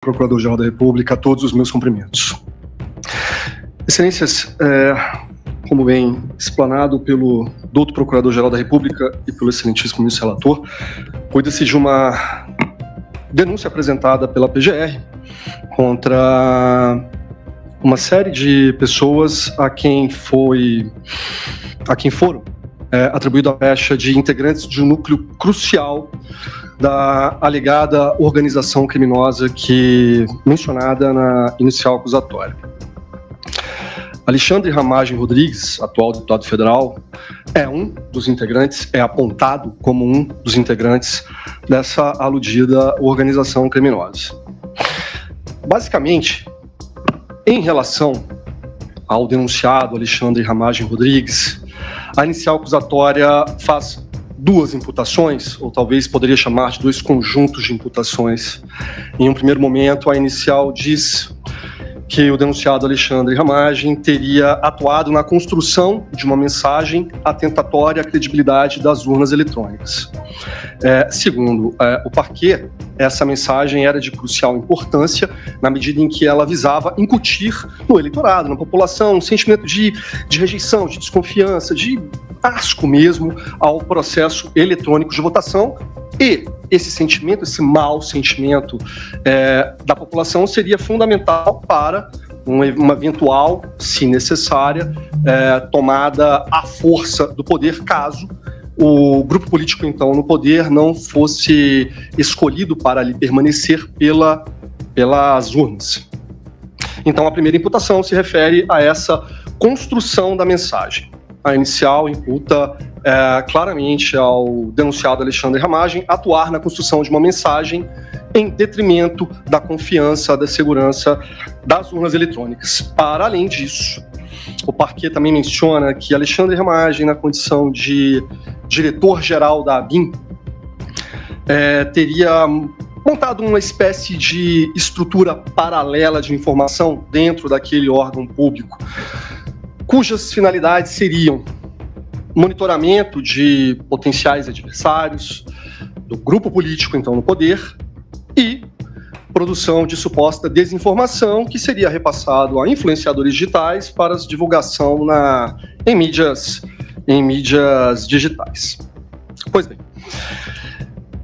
Procurador-Geral da República, a todos os meus cumprimentos. Excelências, como bem explanado pelo doutor Procurador-Geral da República e pelo excelentíssimo ministro relator, cuida-se de uma denúncia apresentada pela PGR contra uma série de pessoas a quem foram atribuída a pecha de integrantes de um núcleo crucial da alegada organização criminosa que mencionada na inicial acusatória. Alexandre Ramagem Rodrigues, atual deputado federal, é apontado como um dos integrantes dessa aludida organização criminosa. Basicamente, em relação ao denunciado Alexandre Ramagem Rodrigues, a inicial acusatória faz duas imputações, ou talvez poderia chamar de dois conjuntos de imputações. Em um primeiro momento, a inicial diz que o denunciado Alexandre Ramagem teria atuado na construção de uma mensagem atentatória à credibilidade das urnas eletrônicas. Segundo o parquê, essa mensagem era de crucial importância na medida em que ela visava incutir no eleitorado, na população, um sentimento de rejeição, de desconfiança, de asco mesmo ao processo eletrônico de votação, e esse sentimento, esse mau sentimento da população seria fundamental para uma eventual, se necessária, tomada à força do poder, caso o grupo político, então, no poder não fosse escolhido para ali permanecer pelas urnas. Então, a primeira imputação se refere a essa construção da mensagem. A inicial imputa claramente ao denunciado Alexandre Ramagem atuar na construção de uma mensagem em detrimento da confiança, da segurança das urnas eletrônicas. Para além disso, o parquê também menciona que Alexandre Ramagem, na condição de diretor-geral da ABIN, teria montado uma espécie de estrutura paralela de informação dentro daquele órgão público, cujas finalidades seriam monitoramento de potenciais adversários do grupo político, então, no poder, e produção de suposta desinformação que seria repassado a influenciadores digitais para divulgação em mídias digitais. Pois bem,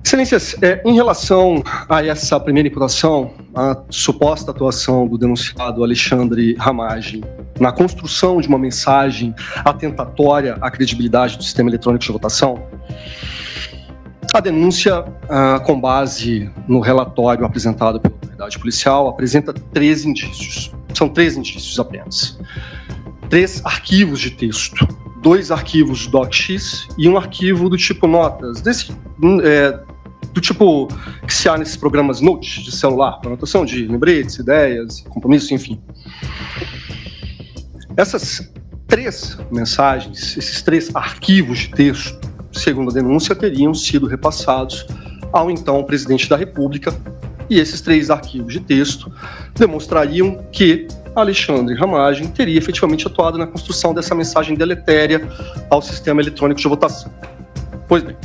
excelências, em relação a essa primeira imputação, a suposta atuação do denunciado Alexandre Ramagem na construção de uma mensagem atentatória à credibilidade do sistema eletrônico de votação, a denúncia, com base no relatório apresentado pela autoridade policial, apresenta 3 indícios. São 3 indícios apenas. 3 arquivos de texto, 2 arquivos docx e um arquivo do tipo notas, do tipo que se há nesses programas Note de celular, para anotação de lembretes, ideias, compromissos, enfim. Essas 3 mensagens, esses 3 arquivos de texto, segundo a denúncia, teriam sido repassados ao então presidente da República, e esses 3 arquivos de texto demonstrariam que Alexandre Ramagem teria efetivamente atuado na construção dessa mensagem deletéria ao sistema eletrônico de votação. Pois bem,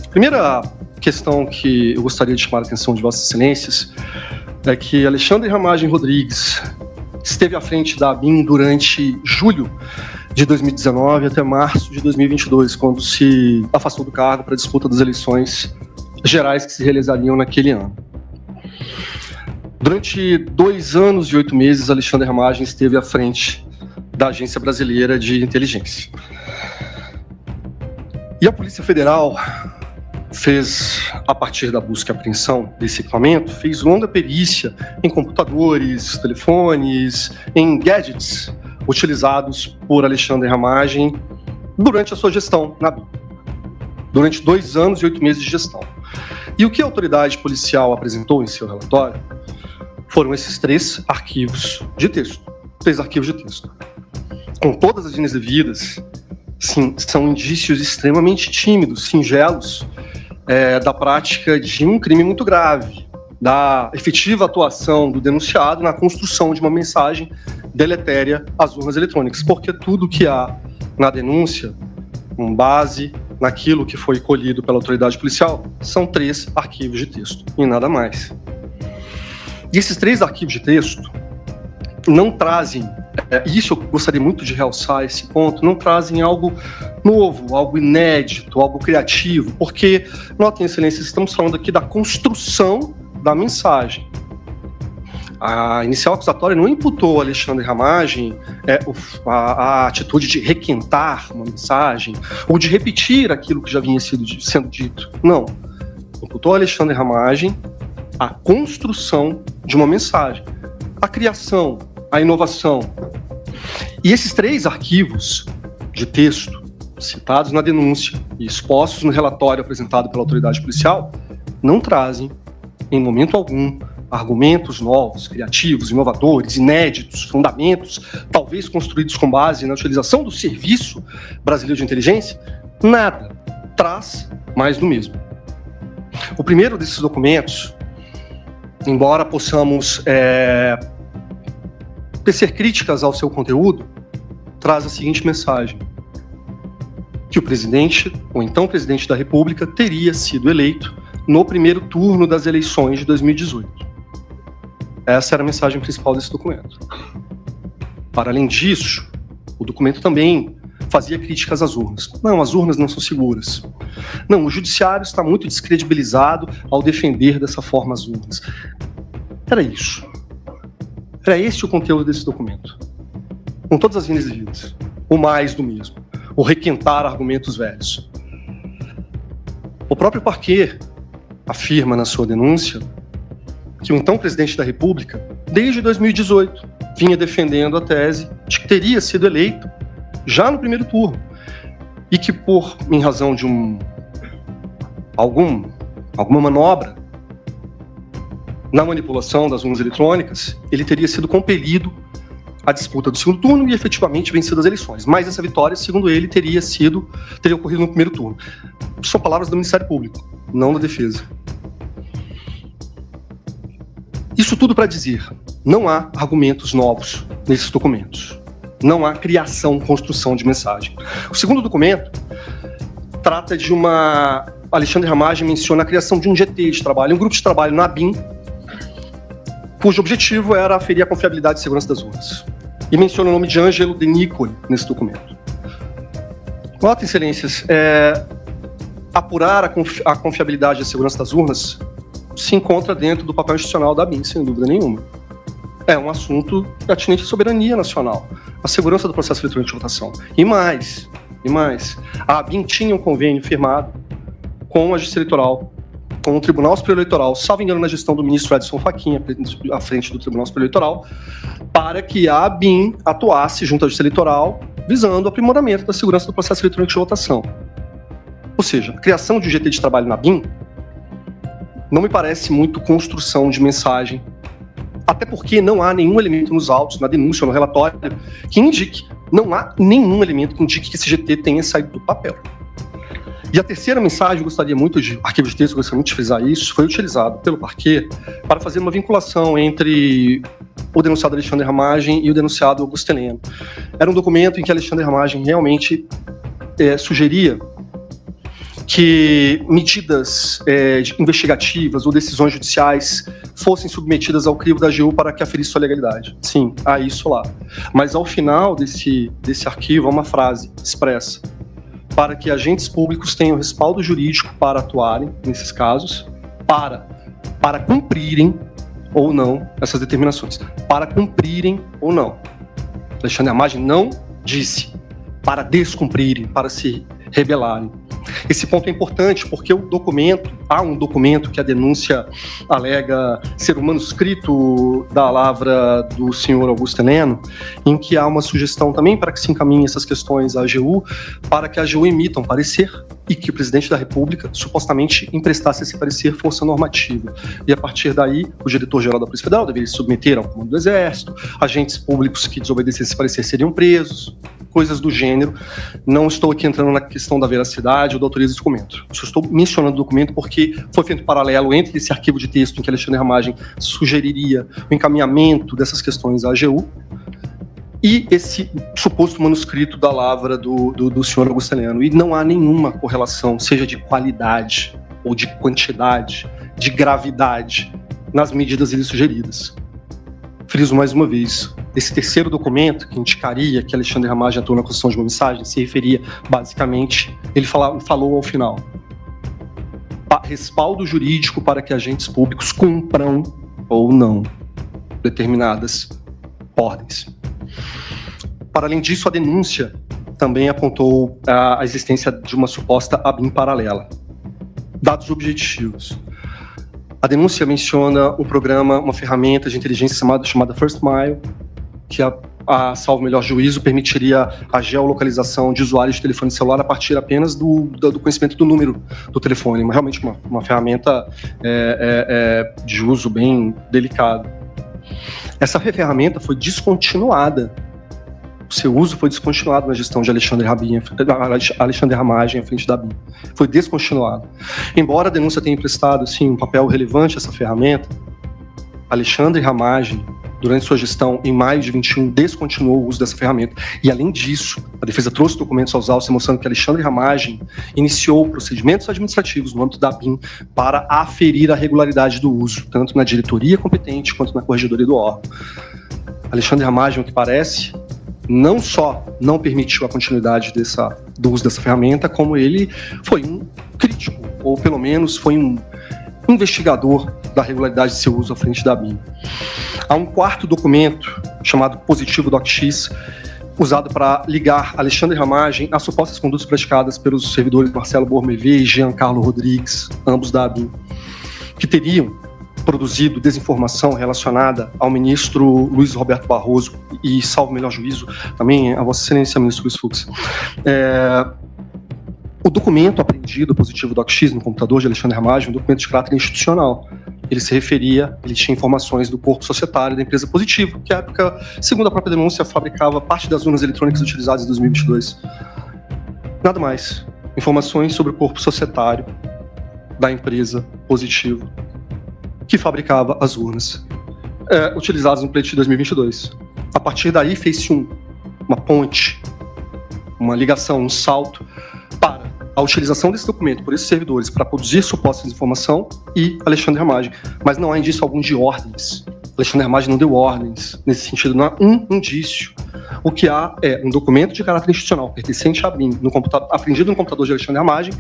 a primeira questão que eu gostaria de chamar a atenção de Vossas Excelências é que Alexandre Ramagem Rodrigues esteve à frente da ABIN durante julho de 2019 até março de 2022, quando se afastou do cargo para a disputa das eleições gerais que se realizariam naquele ano. Durante 2 anos e 8 meses, Alexandre Ramagem esteve à frente da Agência Brasileira de Inteligência. E a Polícia Federal fez, a partir da busca e apreensão desse equipamento, fez longa perícia em computadores, telefones, em gadgets utilizados por Alexandre Ramagem durante a sua gestão na ABIN. Durante 2 anos e 8 meses de gestão. E o que a autoridade policial apresentou em seu relatório foram esses 3 arquivos de texto. 3 arquivos de texto. Com todas as linhas devidas, sim, são indícios extremamente tímidos, singelos, da prática de um crime muito grave, da efetiva atuação do denunciado na construção de uma mensagem deletéria às urnas eletrônicas, porque tudo que há na denúncia, com base naquilo que foi colhido pela autoridade policial, são 3 arquivos de texto, e nada mais. E esses 3 arquivos de texto não trazem, isso eu gostaria muito de realçar esse ponto, não trazem algo novo, algo inédito, algo criativo, porque, notem, excelência, estamos falando aqui da construção da mensagem. A inicial acusatória não imputou a Alexandre Ramagem a atitude de requentar uma mensagem ou de repetir aquilo que já vinha sendo dito. Não. Imputou a Alexandre Ramagem a construção de uma mensagem, a criação, a inovação. E esses 3 arquivos de texto citados na denúncia e expostos no relatório apresentado pela autoridade policial não trazem, em momento algum, argumentos novos, criativos, inovadores, inéditos, fundamentos, talvez construídos com base na utilização do Serviço Brasileiro de Inteligência. Nada. Traz mais do mesmo. O primeiro desses documentos, embora possamos tecer críticas ao seu conteúdo, traz a seguinte mensagem: que o presidente, ou então presidente da República, teria sido eleito no primeiro turno das eleições de 2018. Essa era a mensagem principal desse documento. Para além disso, o documento também fazia críticas às urnas. Não, as urnas não são seguras. Não, o judiciário está muito descredibilizado ao defender dessa forma as urnas. Era isso. Era esse o conteúdo desse documento. Com todas as linhas devidas. O mais do mesmo. O requentar argumentos velhos. O próprio parquet afirma na sua denúncia que o então presidente da República, desde 2018, vinha defendendo a tese de que teria sido eleito já no primeiro turno e que, em razão de alguma manobra na manipulação das urnas eletrônicas, ele teria sido compelido à disputa do segundo turno e efetivamente vencido as eleições. Mas essa vitória, segundo ele, teria ocorrido no primeiro turno. São palavras do Ministério Público, não da defesa. Isso tudo para dizer, não há argumentos novos nesses documentos. Não há criação, construção de mensagem. O segundo documento trata de Alexandre Ramagem menciona a criação de um GT de trabalho, um grupo de trabalho na ABIN, cujo objetivo era aferir a confiabilidade e segurança das urnas. E menciona o nome de Ângelo De Nicoli nesse documento. Notem, excelências, apurar a confiabilidade e a segurança das urnas se encontra dentro do papel institucional da ABIN, sem dúvida nenhuma. É um assunto atinente à soberania nacional, à segurança do processo eletrônico de votação. E mais, a ABIN tinha um convênio firmado com a Justiça Eleitoral, com o Tribunal Superior Eleitoral, salvo engano na gestão do ministro Edson Fachin, à frente do Tribunal Superior Eleitoral, para que a ABIN atuasse junto à Justiça Eleitoral, visando o aprimoramento da segurança do processo eletrônico de votação. Ou seja, a criação de um GT de trabalho na ABIN não me parece muito construção de mensagem, até porque não há nenhum elemento nos autos, na denúncia ou no relatório, que indique, não há nenhum elemento que indique que esse GT tenha saído do papel. E a terceira mensagem, eu gostaria muito arquivo de texto, eu gostaria muito de frisar isso, foi utilizado pelo parquet para fazer uma vinculação entre o denunciado Alexandre Ramagem e o denunciado Augusto Heleno. Era um documento em que Alexandre Ramagem realmente sugeria que medidas investigativas ou decisões judiciais fossem submetidas ao crivo da AGU para que aferisse sua legalidade. Sim, há isso lá. Mas ao final desse arquivo há uma frase expressa: para que agentes públicos tenham respaldo jurídico para atuarem nesses casos, para cumprirem ou não essas determinações. Para cumprirem ou não. Alexandre Ramagem não disse para descumprirem, para se rebelarem. Esse ponto é importante porque há um documento que a denúncia alega ser o manuscrito da lavra do senhor Augusto Heleno, em que há uma sugestão também para que se encaminhem essas questões à AGU, para que a AGU emita um parecer e que o presidente da República supostamente emprestasse esse parecer força normativa. E a partir daí, o diretor-geral da Polícia Federal deveria se submeter ao comando do Exército, agentes públicos que desobedecessem esse parecer seriam presos, coisas do gênero. Não estou aqui entrando na questão da veracidade ou da autoria desse documento. Só estou mencionando o documento porque foi feito um paralelo entre esse arquivo de texto em que Alexandre Ramagem sugeriria o encaminhamento dessas questões à AGU e esse suposto manuscrito da lavra do senhor Augusto Heleno. E não há nenhuma correlação, seja de qualidade ou de quantidade, de gravidade nas medidas ali sugeridas. Friso mais uma vez, esse terceiro documento, que indicaria que Alexandre Ramagem atuou na construção de uma mensagem, se referia, basicamente, ele falou ao final: respaldo jurídico para que agentes públicos cumpram ou não determinadas ordens. Para além disso, a denúncia também apontou a existência de uma suposta ABIN paralela. Dados objetivos. A denúncia menciona um programa, uma ferramenta de inteligência chamada First Mile, que, salvo melhor juízo, permitiria a geolocalização de usuários de telefone celular a partir apenas do conhecimento do número do telefone. Realmente uma ferramenta de uso bem delicado. Essa ferramenta foi descontinuada. O seu uso foi descontinuado na gestão de Alexandre Ramagem à frente da ABIN. Foi descontinuado. Embora a denúncia tenha emprestado, sim, um papel relevante a essa ferramenta, Alexandre Ramagem, durante sua gestão, em maio de 21, descontinuou o uso dessa ferramenta. E, além disso, a defesa trouxe documentos aos autos mostrando que Alexandre Ramagem iniciou procedimentos administrativos no âmbito da ABIN para aferir a regularidade do uso, tanto na diretoria competente quanto na corregedoria do órgão. Alexandre Ramagem, o que parece, não só não permitiu a continuidade do uso dessa ferramenta, como ele foi um crítico, ou pelo menos foi um investigador da regularidade de seu uso à frente da ABIN. Há um quarto documento, chamado Positivo DocX, usado para ligar Alexandre Ramagem às supostas condutas praticadas pelos servidores Marcelo Bormevê e Giancarlo Rodrigues, ambos da ABIN, que teriam produzido desinformação relacionada ao ministro Luiz Roberto Barroso e, salvo melhor juízo, também a Vossa Excelência, ministro Luiz Fux. O documento apreendido, Positivo DocX, no computador de Alexandre Ramagem, é um documento de caráter institucional. Ele tinha informações do corpo societário da empresa Positivo, que, à época, segundo a própria denúncia, fabricava parte das urnas eletrônicas utilizadas em 2022. Nada mais. Informações sobre o corpo societário da empresa Positivo, que fabricava as urnas utilizadas no pleito de 2022. A partir daí, fez-se uma ponte, uma ligação, um salto para a utilização desse documento por esses servidores para produzir supostas informação e Alexandre Ramagem. Mas não há indício algum de ordens. Alexandre Ramagem não deu ordens. Nesse sentido, não há um indício. O que há é um documento de caráter institucional pertencente à ABIN, apreendido no computador de Alexandre Ramagem,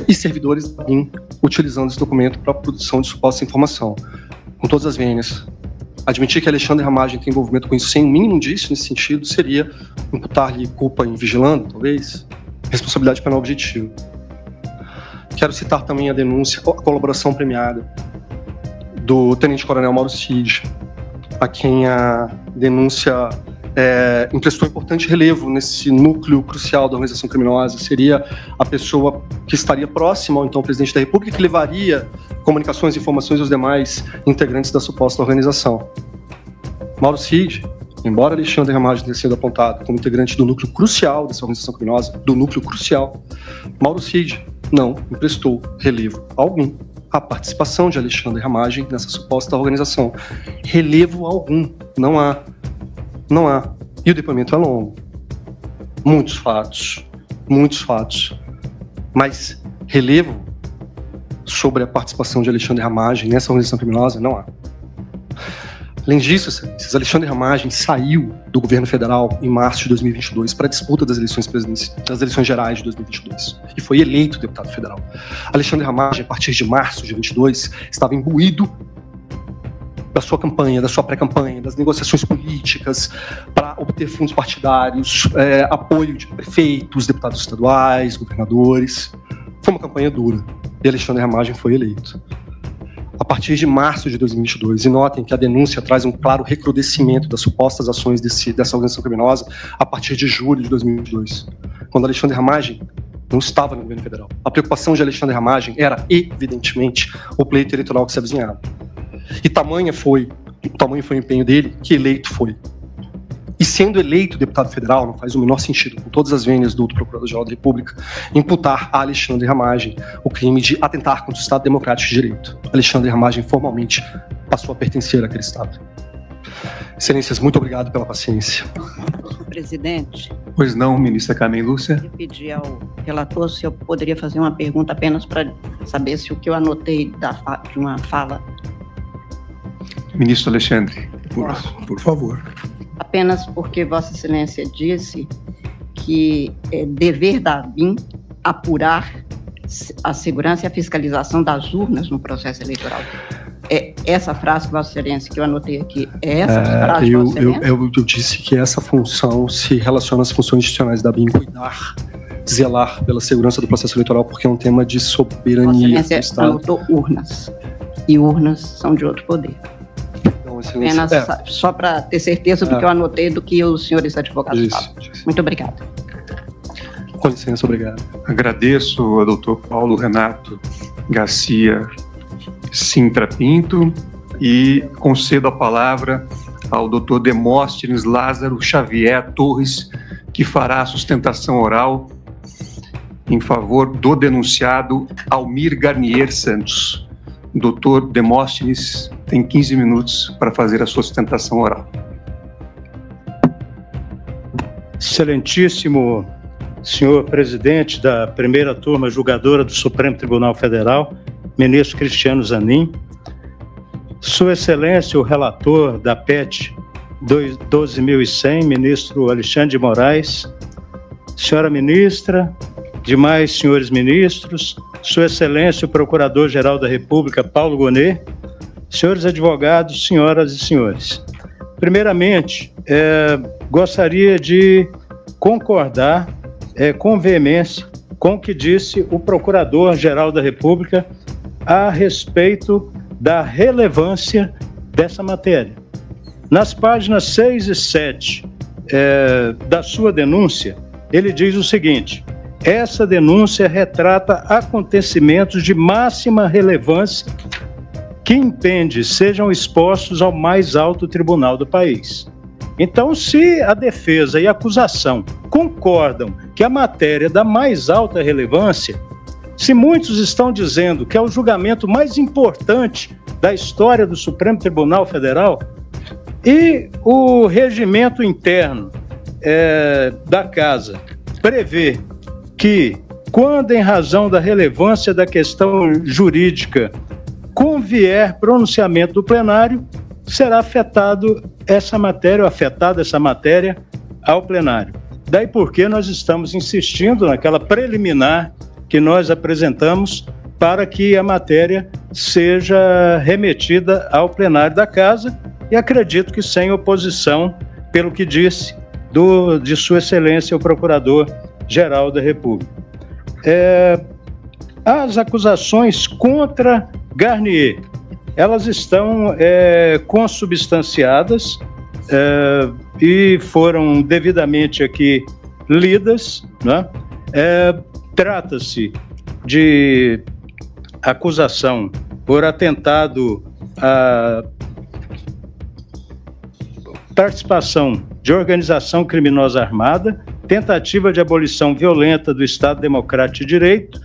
e servidores da ABIN utilizando esse documento para a produção de suposta informação. Com todas as vênias. Admitir que Alexandre Ramagem tem envolvimento com isso sem o mínimo indício nesse sentido seria imputar-lhe culpa em vigilando, talvez, responsabilidade penal objetiva. Quero citar também a denúncia, a colaboração premiada do tenente-coronel Mauro Cid, a quem a denúncia emprestou importante relevo nesse núcleo crucial da organização criminosa. Seria a pessoa que estaria próxima ao então presidente da República, que levaria comunicações e informações aos demais integrantes da suposta organização. Mauro Cid, embora Alexandre Ramagem tenha sido apontado como integrante do núcleo crucial dessa organização criminosa, Mauro Cid não emprestou relevo algum à participação de Alexandre Ramagem nessa suposta organização. Relevo algum, não há. E o depoimento é longo. Muitos fatos. Mas relevo sobre a participação de Alexandre Ramagem nessa organização criminosa não há. Além disso, Alexandre Ramagem saiu do governo federal em março de 2022 para a disputa das eleições gerais de 2022 e foi eleito deputado federal. Alexandre Ramagem, a partir de março de 2022, estava imbuído da sua campanha, da sua pré-campanha, das negociações políticas para obter fundos partidários, apoio de prefeitos, deputados estaduais, governadores. Foi uma campanha dura e Alexandre Ramagem foi eleito. A partir de março de 2022, e notem que a denúncia traz um claro recrudescimento das supostas ações dessa organização criminosa a partir de julho de 2022, quando Alexandre Ramagem não estava no governo federal. A preocupação de Alexandre Ramagem era, evidentemente, o pleito eleitoral que se avizinhava. E tamanho foi o empenho dele, que eleito foi. E sendo eleito deputado federal, não faz o menor sentido, com todas as vênias do Procurador-Geral da República, imputar a Alexandre Ramagem o crime de atentar contra o Estado Democrático de Direito. Alexandre Ramagem formalmente passou a pertencer àquele Estado. Excelências, muito obrigado pela paciência. Presidente. Pois não, ministra Carmen Lúcia. Eu pedi ao relator se eu poderia fazer uma pergunta apenas para saber se o que eu anotei de uma fala Ministro Alexandre. Por favor. Apenas porque Vossa Excelência disse que é dever da ABIN apurar a segurança e a fiscalização das urnas no processo eleitoral. É essa frase, Vossa Excelência, que eu anotei aqui, é essa frase, Vossa Excelência? Eu disse que essa função se relaciona às funções institucionais da ABIN, cuidar, zelar pela segurança do processo eleitoral, porque é um tema de soberania Vossa do Excelência Estado. anotou urnas, e urnas são de outro poder. Então, Excelência, Apenas só para ter certeza do que eu anotei, do que os senhores advogados falam. Muito obrigada. Com licença, obrigado. Agradeço ao doutor Paulo Renato Garcia Sintra Pinto e concedo a palavra ao doutor Demóstenes Lázaro Xavier Torres, que fará a sustentação oral em favor do denunciado Almir Garnier Santos. Doutor Demóstenes tem 15 minutos para fazer a sustentação oral. Excelentíssimo senhor presidente da primeira turma julgadora do Supremo Tribunal Federal, ministro Cristiano Zanin, Sua Excelência, o relator da PET 12.100, ministro Alexandre de Moraes, senhora ministra, demais senhores ministros, Sua Excelência, o Procurador-Geral da República, Paulo Gonet, senhores advogados, senhoras e senhores. Primeiramente, gostaria de concordar com veemência com o que disse o Procurador-Geral da República a respeito da relevância dessa matéria. Nas páginas 6 e 7 da sua denúncia, ele diz o seguinte: essa denúncia retrata acontecimentos de máxima relevância que impende sejam expostos ao mais alto tribunal do país. Então, se a defesa e a acusação concordam que a matéria é da mais alta relevância, se muitos estão dizendo que é o julgamento mais importante da história do Supremo Tribunal Federal, e o regimento interno da Casa prevê que, quando em razão da relevância da questão jurídica convier pronunciamento do plenário, será afetada essa matéria ao plenário. Daí porque nós estamos insistindo naquela preliminar que nós apresentamos para que a matéria seja remetida ao plenário da Casa, e acredito que sem oposição, pelo que disse de Sua Excelência o Procurador-Geral da República. As acusações contra Garnier, elas estão consubstanciadas e foram devidamente aqui lidas, né? Trata-se de acusação por atentado à participação de organização criminosa armada, tentativa de abolição violenta do Estado Democrático de Direito,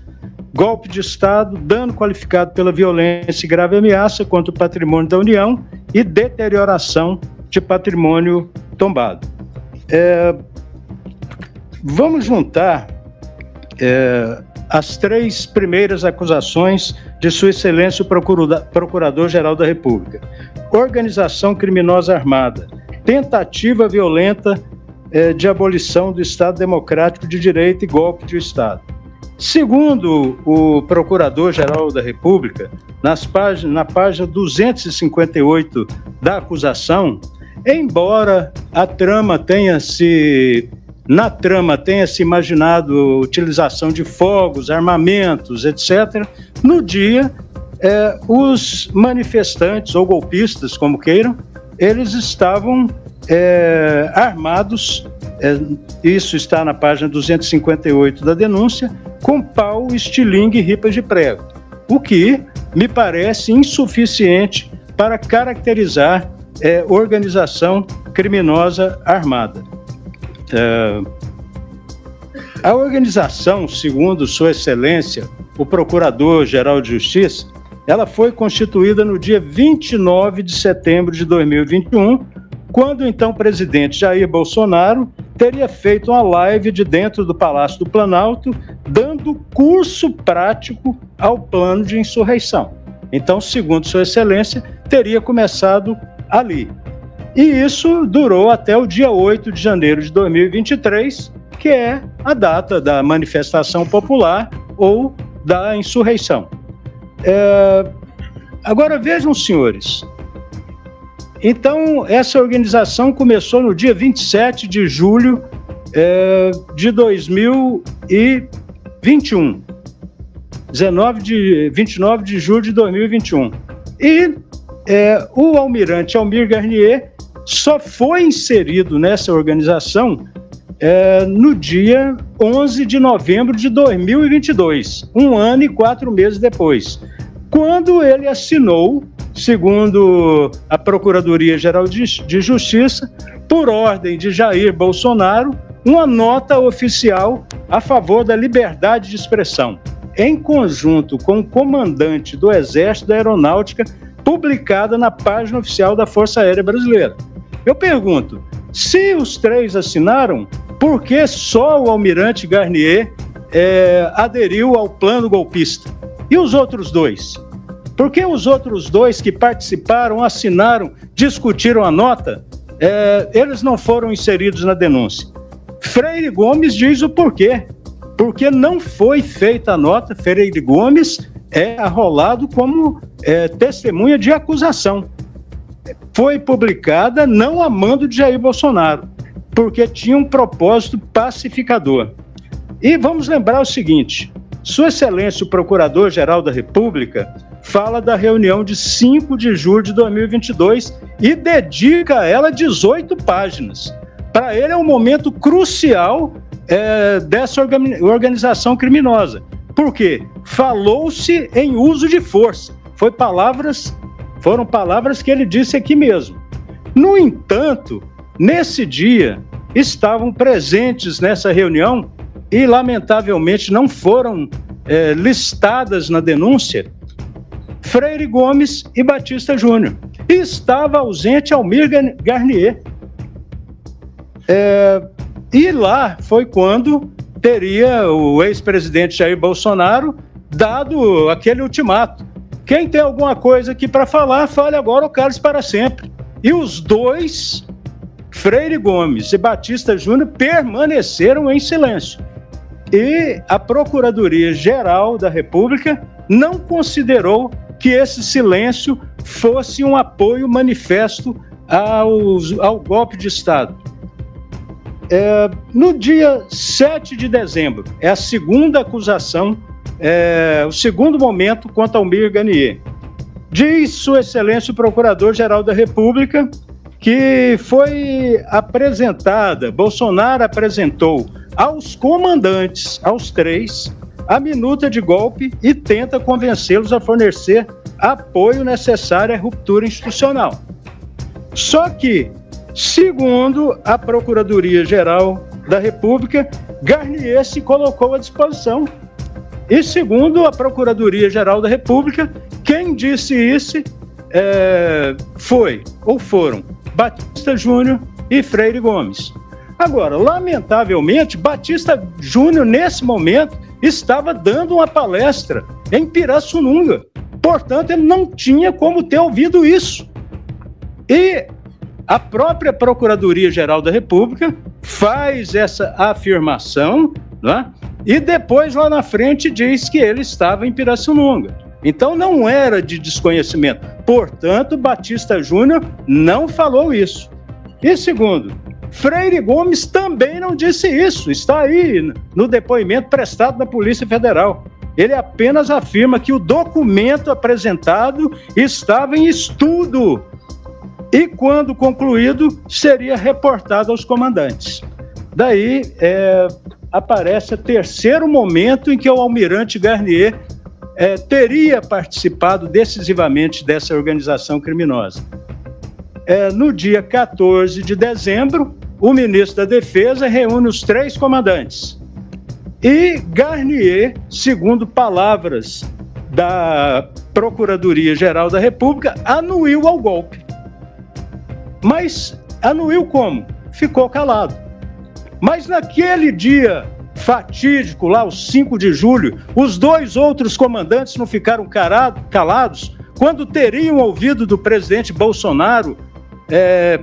golpe de Estado, dano qualificado pela violência e grave ameaça contra o patrimônio da União e deterioração de patrimônio tombado. Vamos juntar as três primeiras acusações de Sua Excelência o Procurador-Geral da República: organização criminosa armada, tentativa violenta de abolição do Estado Democrático de Direito e golpe de Estado. Segundo o Procurador-Geral da República, na página 258 da acusação, embora na trama tenha se imaginado utilização de fogos, armamentos, etc., no dia, os manifestantes ou golpistas, como queiram, eles estavam armados, isso está na página 258 da denúncia, com pau, estilingue e ripas de prego, o que me parece insuficiente para caracterizar organização criminosa armada. A organização, segundo Sua Excelência, o Procurador-Geral de Justiça, ela foi constituída no dia 29 de setembro de 2021, quando o então presidente Jair Bolsonaro teria feito uma live de dentro do Palácio do Planalto, dando curso prático ao plano de insurreição. Então, segundo Sua Excelência, teria começado ali. E isso durou até o dia 8 de janeiro de 2023, que é a data da manifestação popular ou da insurreição. Agora, vejam, senhores, então, essa organização começou no dia 27 de julho de 2021, 29 de julho de 2021. E o almirante Almir Garnier só foi inserido nessa organização no dia 11 de novembro de 2022, 1 ano e 4 meses depois, quando ele assinou, segundo a Procuradoria-Geral de Justiça, por ordem de Jair Bolsonaro, uma nota oficial a favor da liberdade de expressão, em conjunto com o comandante do Exército da Aeronáutica, publicada na página oficial da Força Aérea Brasileira. Eu pergunto, se os três assinaram, por que só o almirante Garnier aderiu ao plano golpista? E os outros dois? Por que os outros dois que participaram, assinaram, discutiram a nota, eles não foram inseridos na denúncia? Freire Gomes diz o porquê. Porque não foi feita a nota, Freire Gomes é arrolado como testemunha de acusação. Foi publicada não a mando de Jair Bolsonaro, porque tinha um propósito pacificador. E vamos lembrar o seguinte, Sua Excelência, o Procurador-Geral da República, fala da reunião de 5 de julho de 2022 e dedica a ela 18 páginas. Para ele é um momento crucial dessa organização criminosa. Por quê? Falou-se em uso de força. Foram palavras que ele disse aqui mesmo. No entanto, nesse dia, estavam presentes nessa reunião e, lamentavelmente, não foram listadas na denúncia Freire Gomes e Batista Júnior. E estava ausente Almir Garnier. E lá foi quando teria o ex-presidente Jair Bolsonaro dado aquele ultimato. Quem tem alguma coisa aqui para falar, fale agora ou cale-se para sempre. E os dois, Freire Gomes e Batista Júnior, permaneceram em silêncio. E a Procuradoria-Geral da República não considerou que esse silêncio fosse um apoio manifesto ao golpe de Estado. No dia 7 de dezembro, é a segunda acusação, o segundo momento contra Almir Garnier. Diz Sua Excelência o Procurador-Geral da República que foi apresentada, Bolsonaro apresentou aos comandantes, aos três, a minuta de golpe e tenta convencê-los a fornecer apoio necessário à ruptura institucional. Só que, segundo a Procuradoria-Geral da República, Garnier se colocou à disposição. E segundo a Procuradoria-Geral da República, quem disse isso foram Batista Júnior e Freire Gomes. Agora, lamentavelmente, Batista Júnior, nesse momento, estava dando uma palestra em Pirassununga. Portanto, ele não tinha como ter ouvido isso. E a própria Procuradoria-Geral da República faz essa afirmação, né? E depois, lá na frente, diz que ele estava em Pirassununga. Então, não era de desconhecimento. Portanto, Batista Júnior não falou isso. E segundo, Freire Gomes também não disse isso. Está aí no depoimento prestado da Polícia Federal. Ele apenas afirma que o documento apresentado estava em estudo e, quando concluído, seria reportado aos comandantes. Daí aparece o terceiro momento em que o almirante Garnier teria participado decisivamente dessa organização criminosa. No dia 14 de dezembro, o ministro da Defesa reúne os três comandantes. E Garnier, segundo palavras da Procuradoria-Geral da República, anuiu ao golpe. Mas anuiu como? Ficou calado. Mas naquele dia fatídico, lá, os 5 de julho, os dois outros comandantes não ficaram calados, quando teriam ouvido do presidente Bolsonaro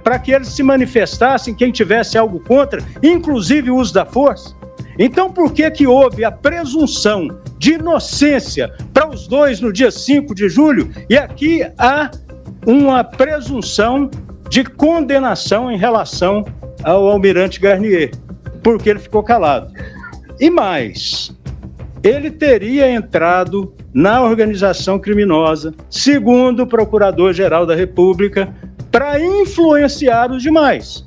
para que eles se manifestassem, quem tivesse algo contra, inclusive o uso da força? Então, por que houve a presunção de inocência para os dois no dia 5 de julho e aqui há uma presunção de condenação em relação ao almirante Garnier, porque ele ficou calado? E mais, ele teria entrado na organização criminosa, segundo o Procurador-Geral da República, para influenciar os demais.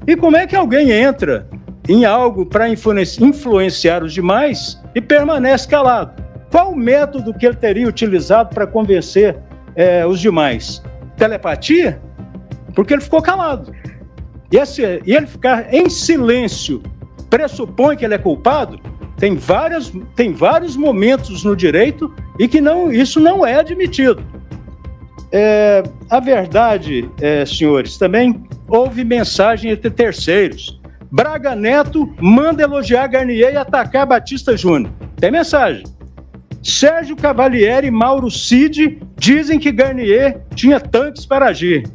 E como é que alguém entra em algo para influenciar os demais e permanece calado? Qual o método que ele teria utilizado para convencer os demais? Telepatia? Porque ele ficou calado. E ele ficar em silêncio pressupõe que ele é culpado? Tem vários momentos no direito e que isso não é admitido. A verdade, senhores, também houve mensagem entre terceiros. Braga Neto manda elogiar Garnier e atacar Batista Júnior. Tem mensagem. Sérgio Cavalieri e Mauro Cid dizem que Garnier tinha tanques para agir.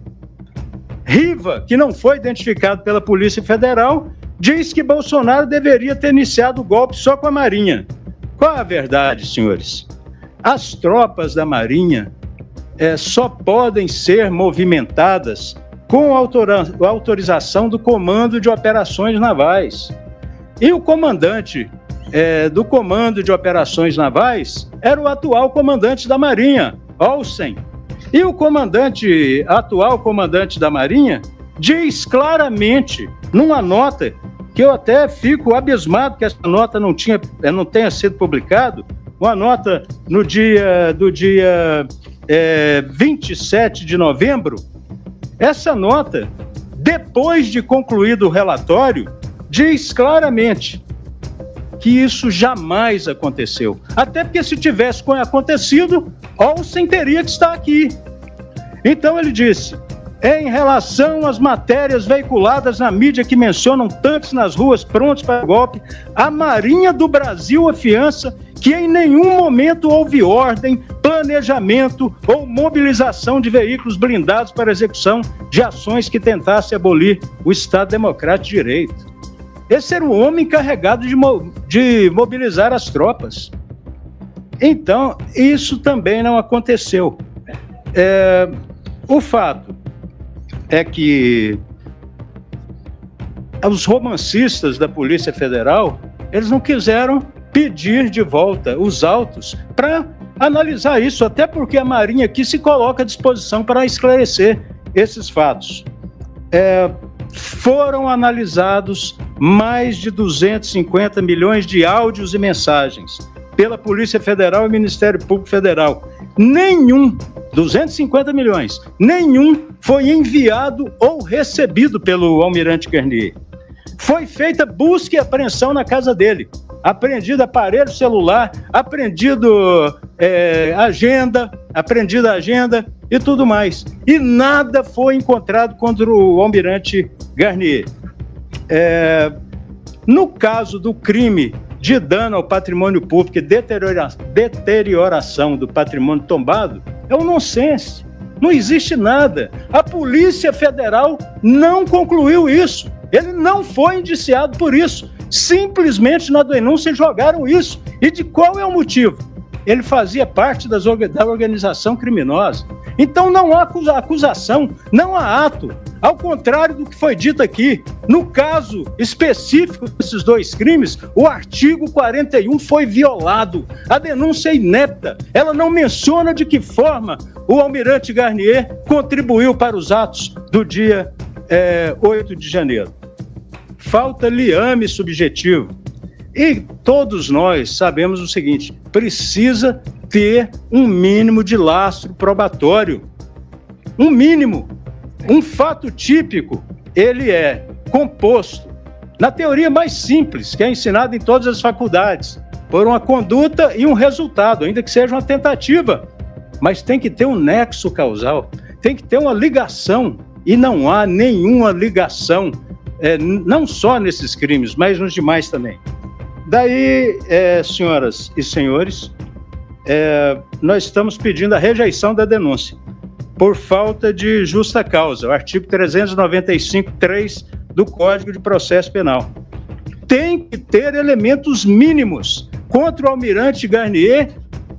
Riva, que não foi identificado pela Polícia Federal, diz que Bolsonaro deveria ter iniciado o golpe só com a Marinha. Qual a verdade, senhores? As tropas da Marinha só podem ser movimentadas com autorização do Comando de Operações Navais. E o comandante do Comando de Operações Navais era o atual comandante da Marinha, Olsen. E o atual comandante da Marinha diz claramente, numa nota, que eu até fico abismado que essa nota não tenha sido publicada, uma nota do dia 27 de novembro, essa nota, depois de concluído o relatório, diz claramente que isso jamais aconteceu. Até porque se tivesse acontecido, Olsen teria que estar aqui. Então ele disse: em relação às matérias veiculadas na mídia que mencionam tanques nas ruas prontos para o golpe, a Marinha do Brasil afiança que em nenhum momento houve ordem, planejamento ou mobilização de veículos blindados para execução de ações que tentassem abolir o Estado Democrático de Direito. Esse era o homem encarregado de mobilizar as tropas. Então, isso também não aconteceu. O fato é que os romancistas da Polícia Federal, eles não quiseram pedir de volta os autos para analisar isso, até porque a Marinha aqui se coloca à disposição para esclarecer esses fatos. Foram analisados mais de 250 milhões de áudios e mensagens pela Polícia Federal e Ministério Público Federal. 250 milhões, nenhum foi enviado ou recebido pelo almirante Garnier. Foi feita busca e apreensão na casa dele. Apreendido aparelho celular, apreendido agenda e tudo mais. E nada foi encontrado contra o almirante Garnier. No caso do crime de dano ao patrimônio público e deterioração do patrimônio tombado, é um nonsense. Não existe nada. A Polícia Federal não concluiu isso. Ele não foi indiciado por isso. Simplesmente na denúncia jogaram isso. E de qual é o motivo? Ele fazia parte da organização criminosa. Então não há acusação, não há ato. Ao contrário do que foi dito aqui, no caso específico desses dois crimes, o artigo 41 foi violado. A denúncia é inepta. Ela não menciona de que forma o almirante Garnier contribuiu para os atos do dia 8 de janeiro. Falta liame subjetivo. E todos nós sabemos o seguinte: precisa ter um mínimo de lastro probatório. Um mínimo. Um fato típico, ele é composto, na teoria mais simples, que é ensinada em todas as faculdades, por uma conduta e um resultado, ainda que seja uma tentativa. Mas tem que ter um nexo causal, tem que ter uma ligação, e não há nenhuma ligação, não só nesses crimes, mas nos demais também. Daí, senhoras e senhores, nós estamos pedindo a rejeição da denúncia por falta de justa causa, o artigo 395.3 do Código de Processo Penal. Tem que ter elementos mínimos. Contra o almirante Garnier,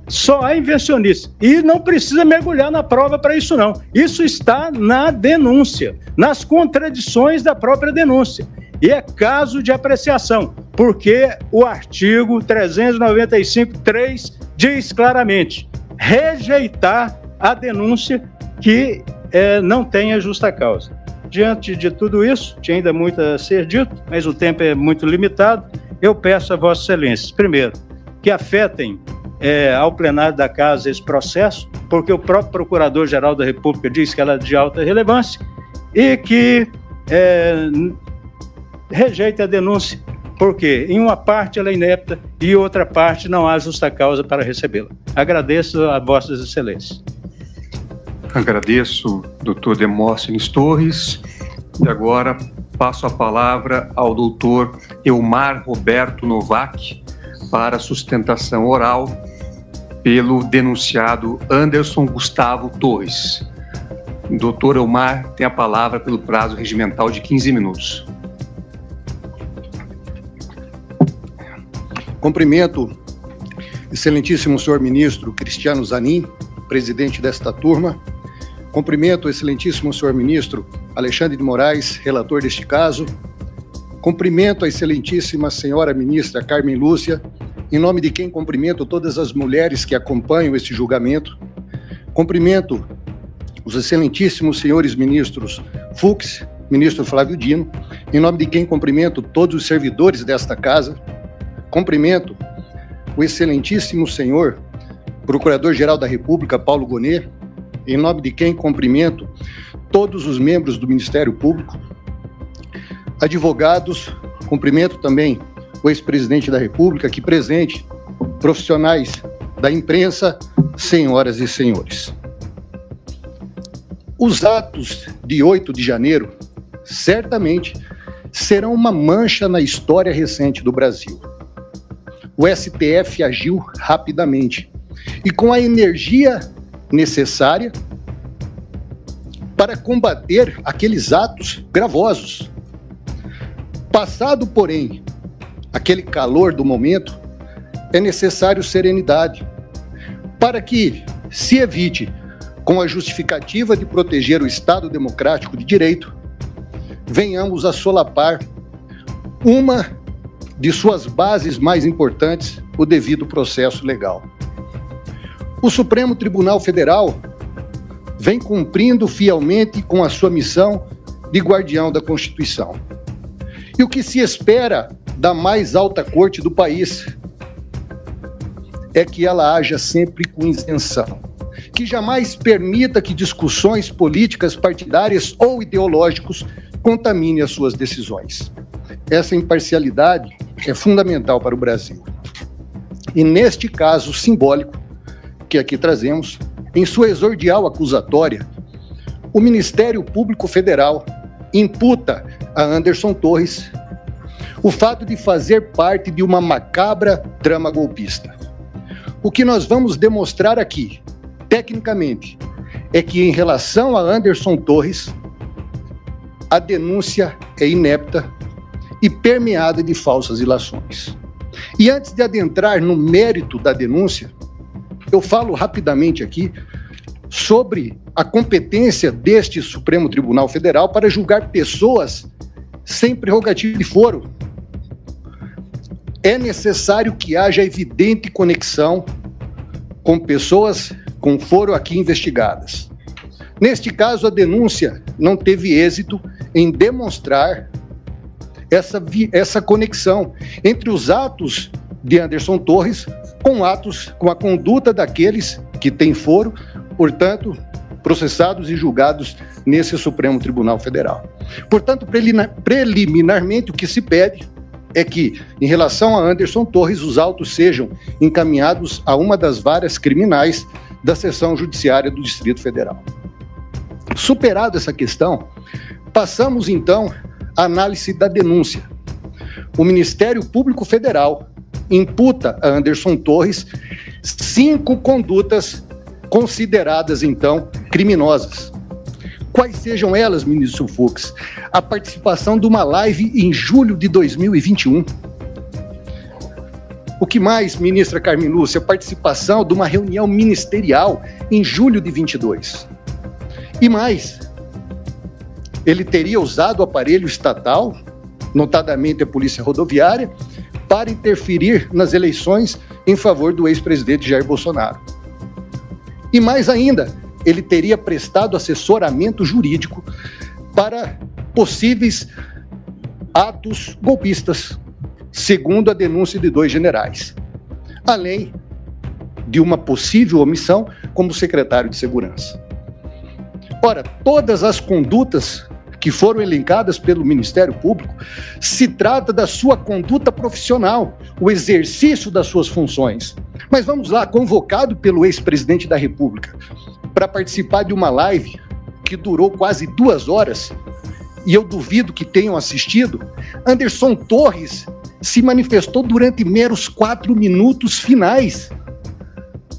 só há invencionista. E não precisa mergulhar na prova para isso, não. Isso está na denúncia, nas contradições da própria denúncia. E é caso de apreciação, porque o artigo 395.3 diz claramente: rejeitar a denúncia que não tenha justa causa. Diante de tudo isso, tinha ainda muito a ser dito, mas o tempo é muito limitado, eu peço a Vossa Excelência, primeiro, que afetem ao plenário da Casa esse processo, porque o próprio Procurador-Geral da República diz que ela é de alta relevância, e que rejeite a denúncia, porque em uma parte ela é inepta e em outra parte não há justa causa para recebê-la. Agradeço a Vossas Excelências. Agradeço, doutor Demóstenes Torres. E agora passo a palavra ao doutor Elmar Roberto Novak para a sustentação oral pelo denunciado Anderson Gustavo Torres. Doutor Elmar tem a palavra pelo prazo regimental de 15 minutos. Cumprimento, excelentíssimo senhor ministro Cristiano Zanin, presidente desta turma. Cumprimento o excelentíssimo senhor ministro Alexandre de Moraes, relator deste caso. Cumprimento a excelentíssima senhora ministra Carmen Lúcia, em nome de quem cumprimento todas as mulheres que acompanham este julgamento. Cumprimento os excelentíssimos senhores ministros Fux, ministro Flávio Dino, em nome de quem cumprimento todos os servidores desta casa. Cumprimento o excelentíssimo senhor Procurador-Geral da República, Paulo Gonet, em nome de quem cumprimento todos os membros do Ministério Público, advogados, cumprimento também o ex-presidente da República aqui presente, profissionais da imprensa, senhoras e senhores. Os atos de 8 de janeiro certamente serão uma mancha na história recente do Brasil. O STF agiu rapidamente e com a energia necessária para combater aqueles atos gravosos. Passado, porém, aquele calor do momento, é necessário serenidade para que se evite, com a justificativa de proteger o Estado Democrático de Direito, venhamos a solapar uma de suas bases mais importantes, o devido processo legal. O Supremo Tribunal Federal vem cumprindo fielmente com a sua missão de guardião da Constituição. E o que se espera da mais alta corte do país é que ela haja sempre com isenção, que jamais permita que discussões políticas partidárias ou ideológicas contaminem as suas decisões. Essa imparcialidade é fundamental para o Brasil. E neste caso simbólico que aqui trazemos, em sua exordial acusatória, o Ministério Público Federal imputa a Anderson Torres o fato de fazer parte de uma macabra trama golpista. O que nós vamos demonstrar aqui, tecnicamente, é que em relação a Anderson Torres, a denúncia é inepta e permeada de falsas ilações. E antes de adentrar no mérito da denúncia, eu falo rapidamente aqui sobre a competência deste Supremo Tribunal Federal para julgar pessoas sem prerrogativa de foro. É necessário que haja evidente conexão com pessoas com foro aqui investigadas. Neste caso, a denúncia não teve êxito em demonstrar essa conexão entre os atos de Anderson Torres com a conduta daqueles que têm foro, portanto, processados e julgados nesse Supremo Tribunal Federal. Portanto, preliminarmente, o que se pede é que, em relação a Anderson Torres, os autos sejam encaminhados a uma das varas criminais da Seção Judiciária do Distrito Federal. Superada essa questão, passamos, então, à análise da denúncia. O Ministério Público Federal imputa a Anderson Torres 5 condutas consideradas, então, criminosas. Quais sejam elas, ministro Fux? A participação de uma live em julho de 2021. O que mais, ministra Carmen Lúcia? A participação de uma reunião ministerial em julho de 22. E mais, ele teria usado o aparelho estatal, notadamente a Polícia Rodoviária, para interferir nas eleições em favor do ex-presidente Jair Bolsonaro. E mais ainda, ele teria prestado assessoramento jurídico para possíveis atos golpistas, segundo a denúncia de 2 generais, além de uma possível omissão como secretário de Segurança. Ora, todas as condutas que foram elencadas pelo Ministério Público se trata da sua conduta profissional, o exercício das suas funções. Mas vamos lá, convocado pelo ex-presidente da República para participar de uma live que durou quase 2 horas, e eu duvido que tenham assistido, Anderson Torres se manifestou durante meros 4 minutos finais.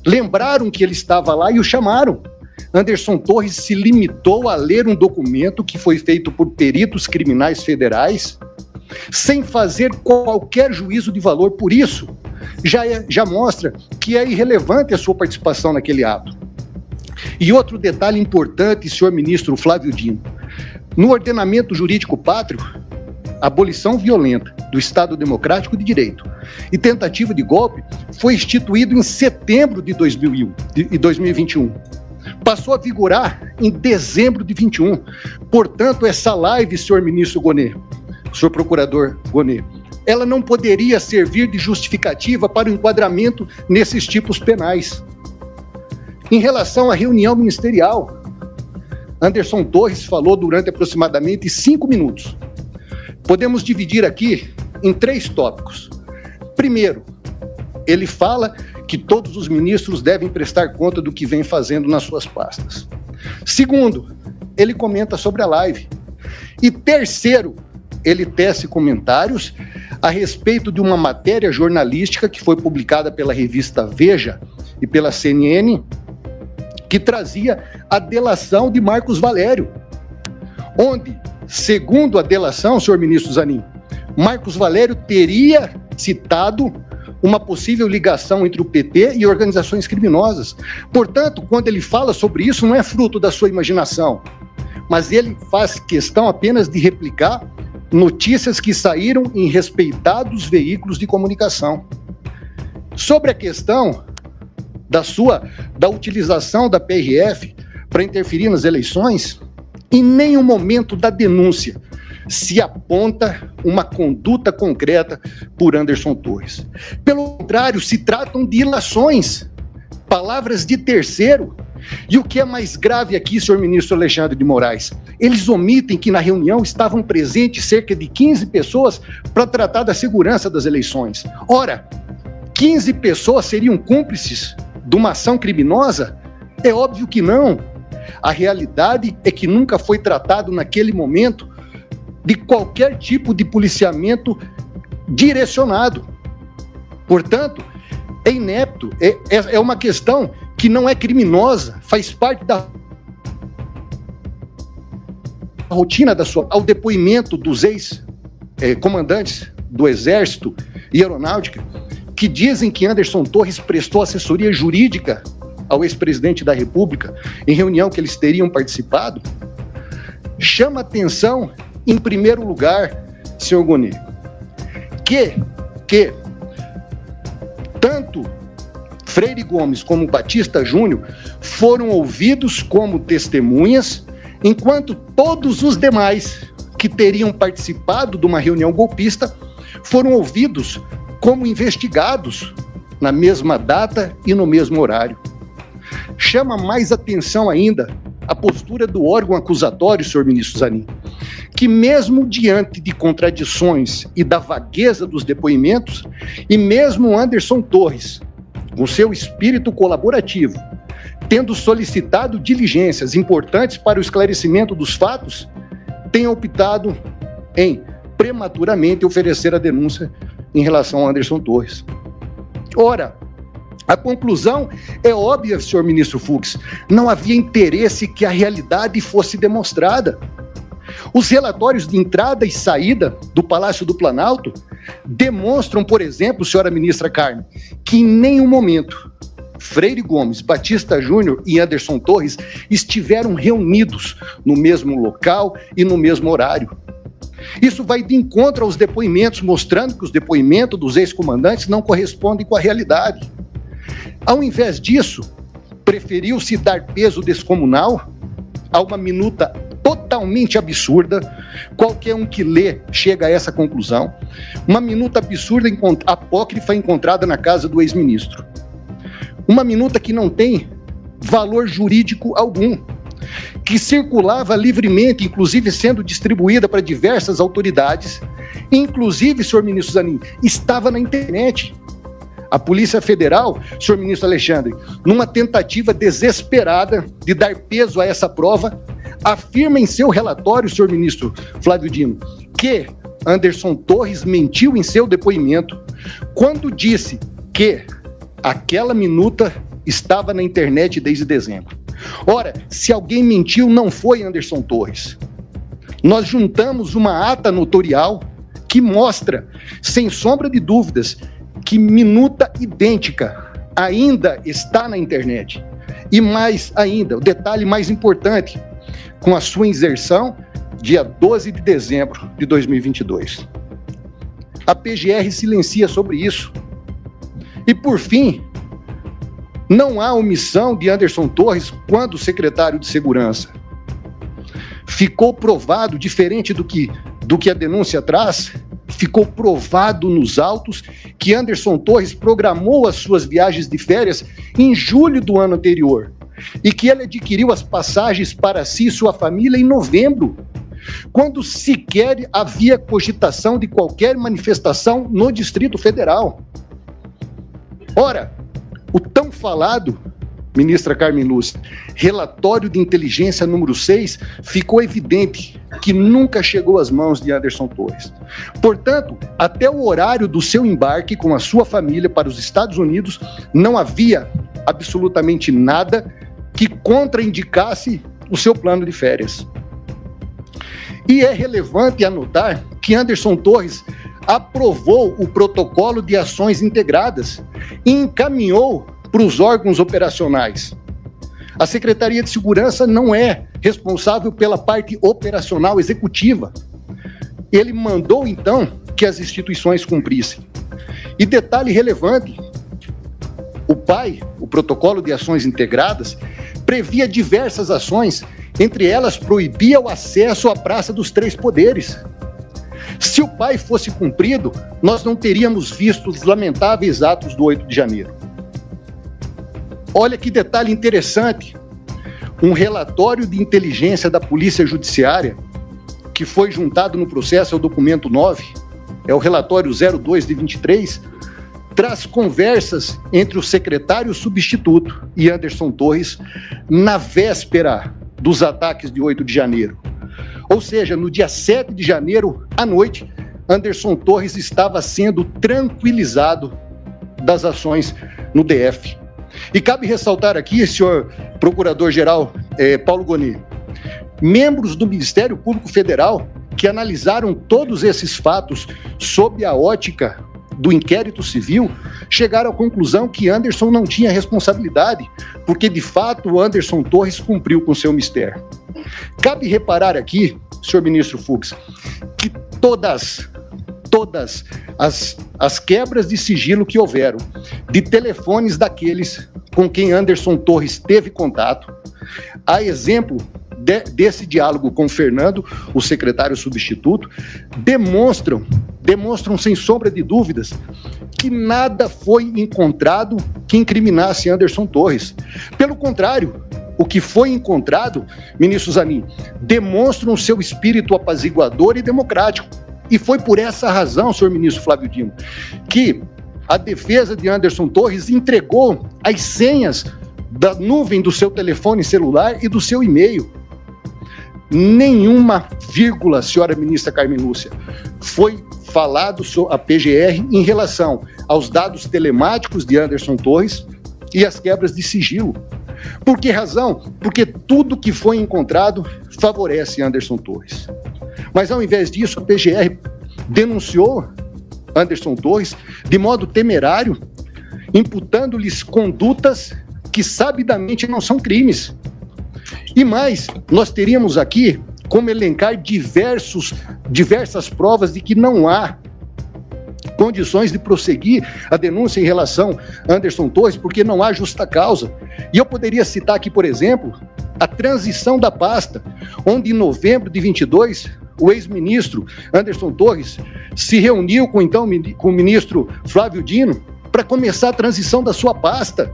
Lembraram que ele estava lá e o chamaram. Anderson Torres se limitou a ler um documento que foi feito por peritos criminais federais, sem fazer qualquer juízo de valor por isso. Já mostra que é irrelevante a sua participação naquele ato. E outro detalhe importante, senhor ministro Flávio Dino. No ordenamento jurídico pátrio, a abolição violenta do Estado Democrático de Direito e tentativa de golpe foi instituído em setembro de 2021. Passou a vigorar em dezembro de 21. Portanto, essa live, senhor ministro Gonê, senhor procurador Gonê, ela não poderia servir de justificativa para o enquadramento nesses tipos penais. Em relação à reunião ministerial, Anderson Torres falou durante aproximadamente 5 minutos. Podemos dividir aqui em 3 tópicos. Primeiro, ele fala que todos os ministros devem prestar conta do que vem fazendo nas suas pastas. Segundo, ele comenta sobre a live. E terceiro, ele tece comentários a respeito de uma matéria jornalística que foi publicada pela revista Veja e pela CNN, que trazia a delação de Marcos Valério, onde, segundo a delação, senhor ministro Zanin, Marcos Valério teria citado uma possível ligação entre o PT e organizações criminosas. Portanto, quando ele fala sobre isso, não é fruto da sua imaginação, mas ele faz questão apenas de replicar notícias que saíram em respeitados veículos de comunicação. Sobre a questão da utilização da PRF para interferir nas eleições, em nenhum momento da denúncia se aponta uma conduta concreta por Anderson Torres. Pelo contrário, se tratam de ilações, palavras de terceiro. E o que é mais grave aqui, senhor ministro Alexandre de Moraes, eles omitem que na reunião estavam presentes cerca de 15 pessoas para tratar da segurança das eleições. Ora, 15 pessoas seriam cúmplices de uma ação criminosa? É óbvio que não. A realidade é que nunca foi tratado naquele momento de qualquer tipo de policiamento direcionado. Portanto, é inepto, é uma questão que não é criminosa, faz parte da rotina ao depoimento dos ex-comandantes do Exército e Aeronáutica, que dizem que Anderson Torres prestou assessoria jurídica ao ex-presidente da República em reunião que eles teriam participado. Chama atenção, em primeiro lugar, senhor Gonê, que tanto Freire Gomes como Batista Júnior foram ouvidos como testemunhas, enquanto todos os demais que teriam participado de uma reunião golpista foram ouvidos como investigados na mesma data e no mesmo horário. Chama mais atenção ainda a postura do órgão acusatório, senhor ministro Zanin, que mesmo diante de contradições e da vagueza dos depoimentos, e mesmo Anderson Torres, com seu espírito colaborativo, tendo solicitado diligências importantes para o esclarecimento dos fatos, tem optado em prematuramente oferecer a denúncia em relação a Anderson Torres. Ora, A conclusão é óbvia, senhor ministro Fux. Não havia interesse que a realidade fosse demonstrada. Os relatórios de entrada e saída do Palácio do Planalto demonstram, por exemplo, senhora ministra Carmen, que em nenhum momento Freire Gomes, Batista Júnior e Anderson Torres estiveram reunidos no mesmo local e no mesmo horário. Isso vai de encontro aos depoimentos, mostrando que os depoimentos dos ex-comandantes não correspondem com a realidade. Ao invés disso, preferiu-se dar peso descomunal a uma minuta totalmente absurda. Qualquer um que lê chega a essa conclusão. Uma minuta absurda, apócrifa, encontrada na casa do ex-ministro. Uma minuta que não tem valor jurídico algum, que circulava livremente, inclusive sendo distribuída para diversas autoridades, inclusive, senhor ministro Zanin, estava na internet. A Polícia Federal, senhor ministro Alexandre, numa tentativa desesperada de dar peso a essa prova, afirma em seu relatório, senhor ministro Flávio Dino, que Anderson Torres mentiu em seu depoimento quando disse que aquela minuta estava na internet desde dezembro. Ora, se alguém mentiu, não foi Anderson Torres. Nós juntamos uma ata notorial que mostra, sem sombra de dúvidas, que minuta idêntica ainda está na internet. E mais ainda, o detalhe mais importante, com a sua inserção, dia 12 de dezembro de 2022. A PGR silencia sobre isso. E, por fim, não há omissão de Anderson Torres quando secretário de Segurança. Ficou provado, diferente do que a denúncia traz, ficou provado nos autos que Anderson Torres programou as suas viagens de férias em julho do ano anterior e que ele adquiriu as passagens para si e sua família em novembro, quando sequer havia cogitação de qualquer manifestação no Distrito Federal. Ora, o tão falado, ministra Carmen Lúcia, relatório de inteligência número 6, ficou evidente que nunca chegou às mãos de Anderson Torres. Portanto, até o horário do seu embarque com a sua família para os Estados Unidos, não havia absolutamente nada que contraindicasse o seu plano de férias. E é relevante anotar que Anderson Torres aprovou o protocolo de ações integradas e encaminhou para os órgãos operacionais. A Secretaria de Segurança não é responsável pela parte operacional executiva. Ele mandou, então, que as instituições cumprissem. E detalhe relevante, o protocolo de ações integradas, previa diversas ações, entre elas proibia o acesso à Praça dos Três Poderes. Se o PAI fosse cumprido, nós não teríamos visto os lamentáveis atos do 8 de janeiro. Olha que detalhe interessante, um relatório de inteligência da Polícia Judiciária, que foi juntado no processo, é o documento 9, é o relatório 02 de 23, traz conversas entre o secretário substituto e Anderson Torres na véspera dos ataques de 8 de janeiro. Ou seja, no dia 7 de janeiro, à noite, Anderson Torres estava sendo tranquilizado das ações no DF. E cabe ressaltar aqui, senhor Procurador-Geral Paulo Gonet, membros do Ministério Público Federal que analisaram todos esses fatos sob a ótica do inquérito civil, chegaram à conclusão que Anderson não tinha responsabilidade, porque, de fato, o Anderson Torres cumpriu com seu mistério. Cabe reparar aqui, senhor ministro Fux, que todas as quebras de sigilo que houveram, de telefones daqueles com quem Anderson Torres teve contato, a exemplo desse diálogo com Fernando, o secretário substituto, demonstram sem sombra de dúvidas que nada foi encontrado que incriminasse Anderson Torres. Pelo contrário, o que foi encontrado, ministro Zanin, demonstra o seu espírito apaziguador e democrático. E foi por essa razão, senhor ministro Flávio Dino, que a defesa de Anderson Torres entregou as senhas da nuvem do seu telefone celular e do seu e-mail. Nenhuma vírgula, senhora ministra Carmen Lúcia, foi falado a PGR em relação aos dados telemáticos de Anderson Torres e as quebras de sigilo. Por que razão? Porque tudo que foi encontrado favorece Anderson Torres. Mas, ao invés disso, a PGR denunciou Anderson Torres de modo temerário, imputando-lhes condutas que sabidamente não são crimes. E mais, nós teríamos aqui como elencar diversas provas de que não há condições de prosseguir a denúncia em relação a Anderson Torres, porque não há justa causa. E eu poderia citar aqui, por exemplo, a transição da pasta, onde em novembro de 22, o ex-ministro Anderson Torres se reuniu com o ministro Flávio Dino para começar a transição da sua pasta.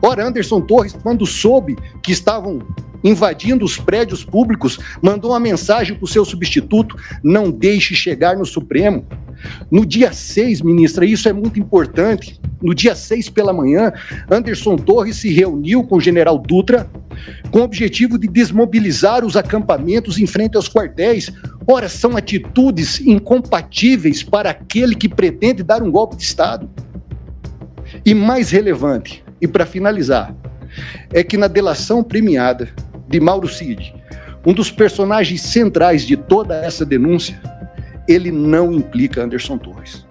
Ora, Anderson Torres, quando soube que estavam invadindo os prédios públicos, mandou uma mensagem para o seu substituto: não deixe chegar no Supremo. No dia 6, ministra, isso é muito importante, no dia 6 pela manhã, Anderson Torres se reuniu com o general Dutra com o objetivo de desmobilizar os acampamentos em frente aos quartéis. Ora, são atitudes incompatíveis para aquele que pretende dar um golpe de Estado. E mais relevante, e para finalizar, é que na delação premiada de Mauro Cid, um dos personagens centrais de toda essa denúncia, ele não implica Anderson Torres.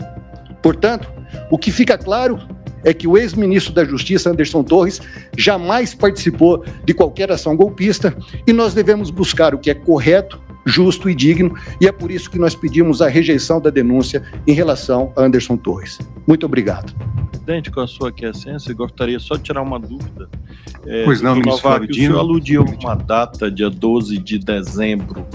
Portanto, o que fica claro é que o ex-ministro da Justiça, Anderson Torres, jamais participou de qualquer ação golpista e nós devemos buscar o que é correto, justo e digno, e é por isso que nós pedimos a rejeição da denúncia em relação a Anderson Torres. Muito obrigado. Presidente, com a sua aquiescência, gostaria só de tirar uma dúvida. Pois não, ministro Flávio Dino. O senhor aludiu a uma data, dia 12 de dezembro,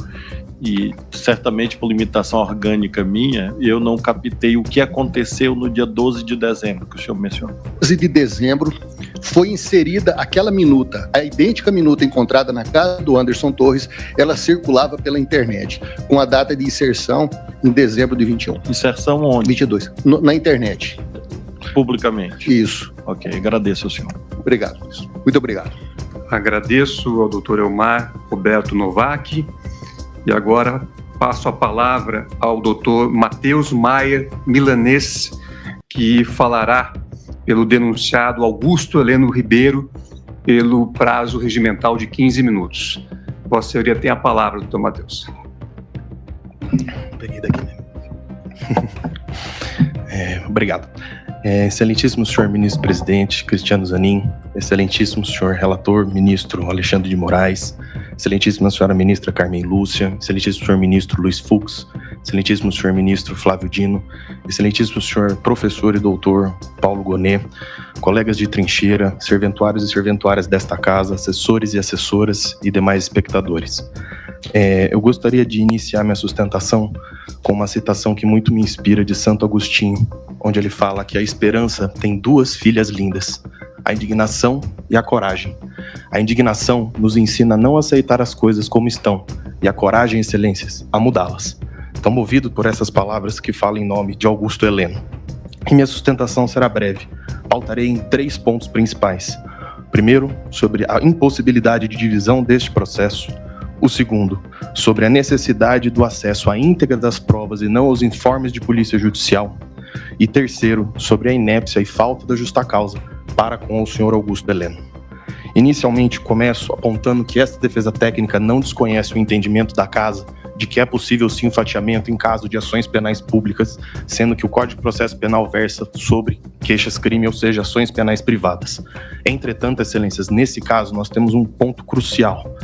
e certamente por limitação orgânica minha, eu não captei o que aconteceu no dia 12 de dezembro, que o senhor mencionou. 12 de dezembro foi inserida aquela minuta, a idêntica minuta encontrada na casa do Anderson Torres, ela circulava pela internet, com a data de inserção em dezembro de 21. Inserção onde? 22, na internet. Publicamente? Isso. Ok, agradeço ao senhor. Obrigado, ministro. Muito obrigado. Agradeço ao doutor Elmar Roberto Novak. E agora passo a palavra ao doutor Matheus Maia Milanês, que falará pelo denunciado Augusto Heleno Ribeiro, pelo prazo regimental de 15 minutos. Vossa Senhoria tem a palavra, doutor Matheus. Peguei daqui, né? Obrigado. Excelentíssimo senhor ministro-presidente Cristiano Zanin, excelentíssimo senhor relator ministro Alexandre de Moraes, excelentíssima senhora ministra Carmen Lúcia, excelentíssimo senhor ministro Luiz Fux, excelentíssimo senhor ministro Flávio Dino, excelentíssimo senhor professor e doutor Paulo Gonet, colegas de trincheira, serventuários e serventuárias desta casa, assessores e assessoras e demais espectadores. Eu gostaria de iniciar minha sustentação com uma citação que muito me inspira de Santo Agostinho, onde ele fala que a esperança tem duas filhas lindas, a indignação e a coragem. A indignação nos ensina a não aceitar as coisas como estão, e a coragem, excelências, a mudá-las. Então, movido por essas palavras que falam em nome de Augusto Heleno. E minha sustentação será breve. Pautarei em 3 pontos principais. Primeiro, sobre a impossibilidade de divisão deste processo. O segundo, sobre a necessidade do acesso à íntegra das provas e não aos informes de polícia judicial. E terceiro, sobre a inépcia e falta da justa causa para com o senhor Augusto Heleno. Inicialmente, começo apontando que esta defesa técnica não desconhece o entendimento da Casa de que é possível sim o fatiamento em caso de ações penais públicas, sendo que o Código de Processo Penal versa sobre queixas-crime, ou seja, ações penais privadas. Entretanto, excelências, nesse caso nós temos um ponto crucial.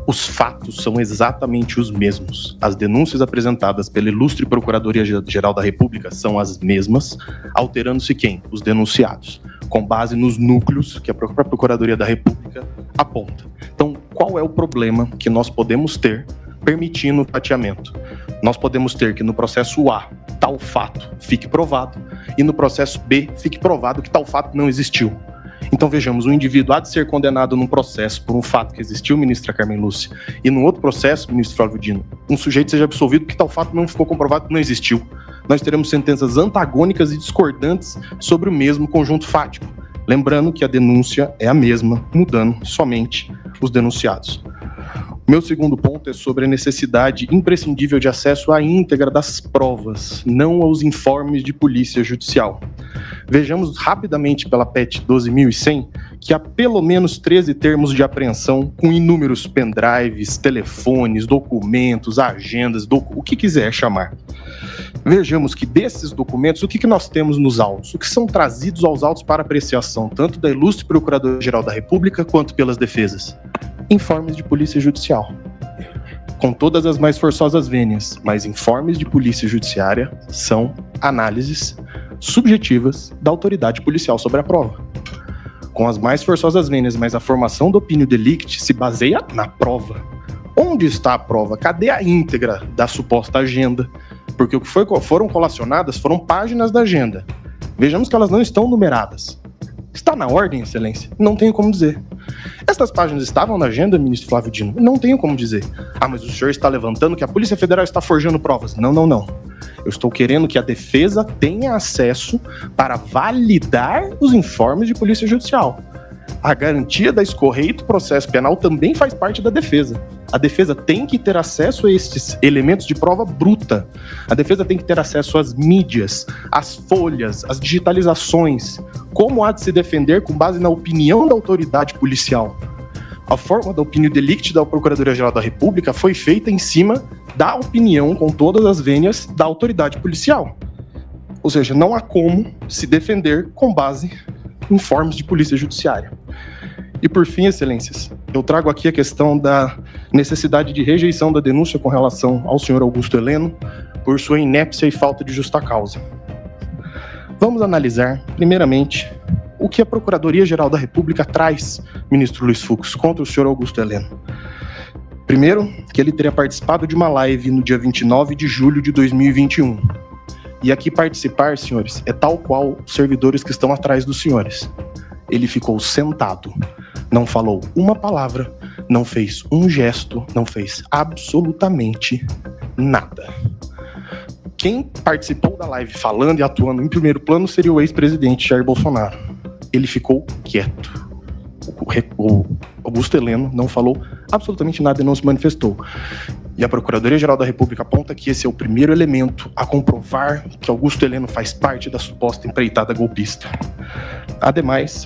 Os fatos são exatamente os mesmos. As denúncias apresentadas pela ilustre Procuradoria-Geral da República são as mesmas, alterando-se quem? Os denunciados, com base nos núcleos que a própria Procuradoria da República aponta. Então, qual é o problema que nós podemos ter permitindo o fatiamento? Nós podemos ter que no processo A, tal fato fique provado, e no processo B, fique provado que tal fato não existiu. Então vejamos, o indivíduo há de ser condenado num processo por um fato que existiu, ministra Carmen Lúcia, e num outro processo, ministro Flávio Dino, um sujeito seja absolvido que tal fato não ficou comprovado que não existiu. Nós teremos sentenças antagônicas e discordantes sobre o mesmo conjunto fático. Lembrando que a denúncia é a mesma, mudando somente os denunciados. Meu segundo ponto é sobre a necessidade imprescindível de acesso à íntegra das provas, não aos informes de polícia judicial. Vejamos rapidamente pela PET 12.100 que há pelo menos 13 termos de apreensão com inúmeros pendrives, telefones, documentos, agendas, o que quiser chamar. Vejamos que desses documentos, o que nós temos nos autos? O que são trazidos aos autos para apreciação, tanto da ilustre Procuradora-Geral da República quanto pelas defesas? Informes de polícia judicial, com todas as mais forçosas vênias, mas informes de polícia judiciária são análises subjetivas da autoridade policial sobre a prova. Com as mais forçosas vênias, mas a formação do opinião delicti se baseia na prova. Onde está a prova? Cadê a íntegra da suposta agenda? Porque o que foram colacionadas foram páginas da agenda. Vejamos que elas não estão numeradas. Está na ordem, excelência? Não tenho como dizer. Estas páginas estavam na agenda, ministro Flávio Dino? Não tenho como dizer. Ah, mas o senhor está levantando que a Polícia Federal está forjando provas. Não. Eu estou querendo que a defesa tenha acesso para validar os informes de polícia judicial. A garantia da escorreito processo penal também faz parte da defesa. A defesa tem que ter acesso a estes elementos de prova bruta. A defesa tem que ter acesso às mídias, às folhas, às digitalizações. Como há de se defender com base na opinião da autoridade policial? A forma da opinião delicti da Procuradoria-Geral da República foi feita em cima da opinião com todas as vênias da autoridade policial. Ou seja, não há como se defender com base em informes de polícia judiciária. E por fim, excelências, eu trago aqui a questão da necessidade de rejeição da denúncia com relação ao senhor Augusto Heleno por sua inépcia e falta de justa causa. Vamos analisar, primeiramente, o que a Procuradoria-Geral da República traz, ministro Luiz Fux, contra o senhor Augusto Heleno. Primeiro, que ele teria participado de uma live no dia 29 de julho de 2021. E aqui participar, senhores, é tal qual os servidores que estão atrás dos senhores. Ele ficou sentado, não falou uma palavra, não fez um gesto, não fez absolutamente nada. Quem participou da live falando e atuando em primeiro plano seria o ex-presidente Jair Bolsonaro. Ele ficou quieto. O Augusto Heleno não falou absolutamente nada e não se manifestou. E a Procuradoria-Geral da República aponta que esse é o primeiro elemento a comprovar que Augusto Heleno faz parte da suposta empreitada golpista. Ademais,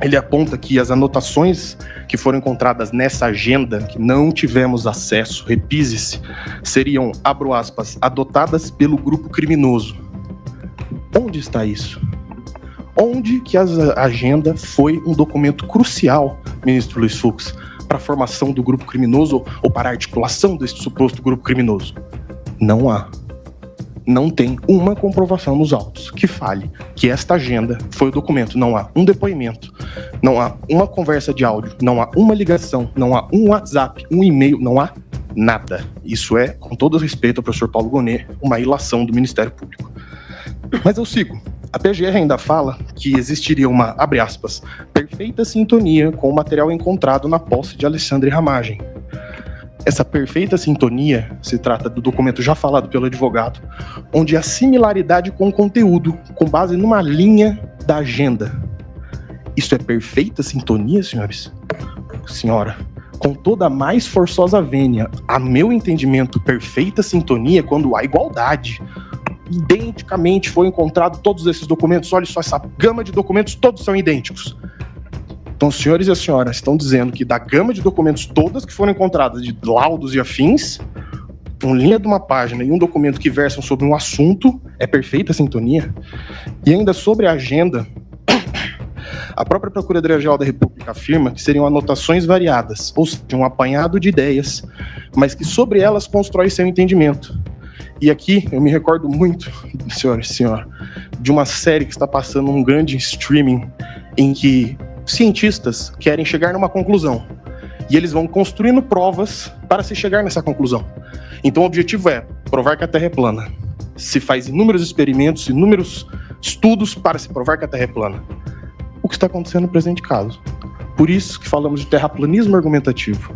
ele aponta que as anotações que foram encontradas nessa agenda, que não tivemos acesso, repise-se, seriam, abro aspas, adotadas pelo grupo criminoso. Onde está isso? Onde que a agenda foi um documento crucial, ministro Luiz Fux, para a formação do grupo criminoso ou para a articulação desse suposto grupo criminoso? Não há. Não tem uma comprovação nos autos que fale que esta agenda foi o documento. Não há um depoimento, não há uma conversa de áudio, não há uma ligação, não há um WhatsApp, um e-mail, não há nada. Isso é, com todo respeito ao professor Paulo Gonet, uma ilação do Ministério Público. Mas eu sigo. A PGR ainda fala que existiria uma, abre aspas, perfeita sintonia com o material encontrado na posse de Alexandre Ramagem. Essa perfeita sintonia se trata do documento já falado pelo advogado, onde há similaridade com o conteúdo, com base numa linha da agenda. Isso é perfeita sintonia, senhores? Senhora, com toda a mais forçosa vênia, a meu entendimento, perfeita sintonia é quando há igualdade. Identicamente foi encontrado todos esses documentos, olha só, essa gama de documentos, todos são idênticos. Então, os senhores e as senhoras estão dizendo que da gama de documentos todas que foram encontradas, de laudos e afins, uma linha de uma página e um documento que versam sobre um assunto é perfeita sintonia? E ainda sobre a agenda, a própria Procuradoria-Geral da República afirma que seriam anotações variadas, ou seja, um apanhado de ideias, mas que sobre elas constrói seu entendimento. E aqui eu me recordo muito, senhores e senhora, de uma série que está passando um grande streaming em que cientistas querem chegar numa conclusão e eles vão construindo provas para se chegar nessa conclusão. Então o objetivo é provar que a Terra é plana. Se faz inúmeros experimentos, inúmeros estudos para se provar que a Terra é plana. O que está acontecendo no presente caso. Por isso que falamos de terraplanismo argumentativo.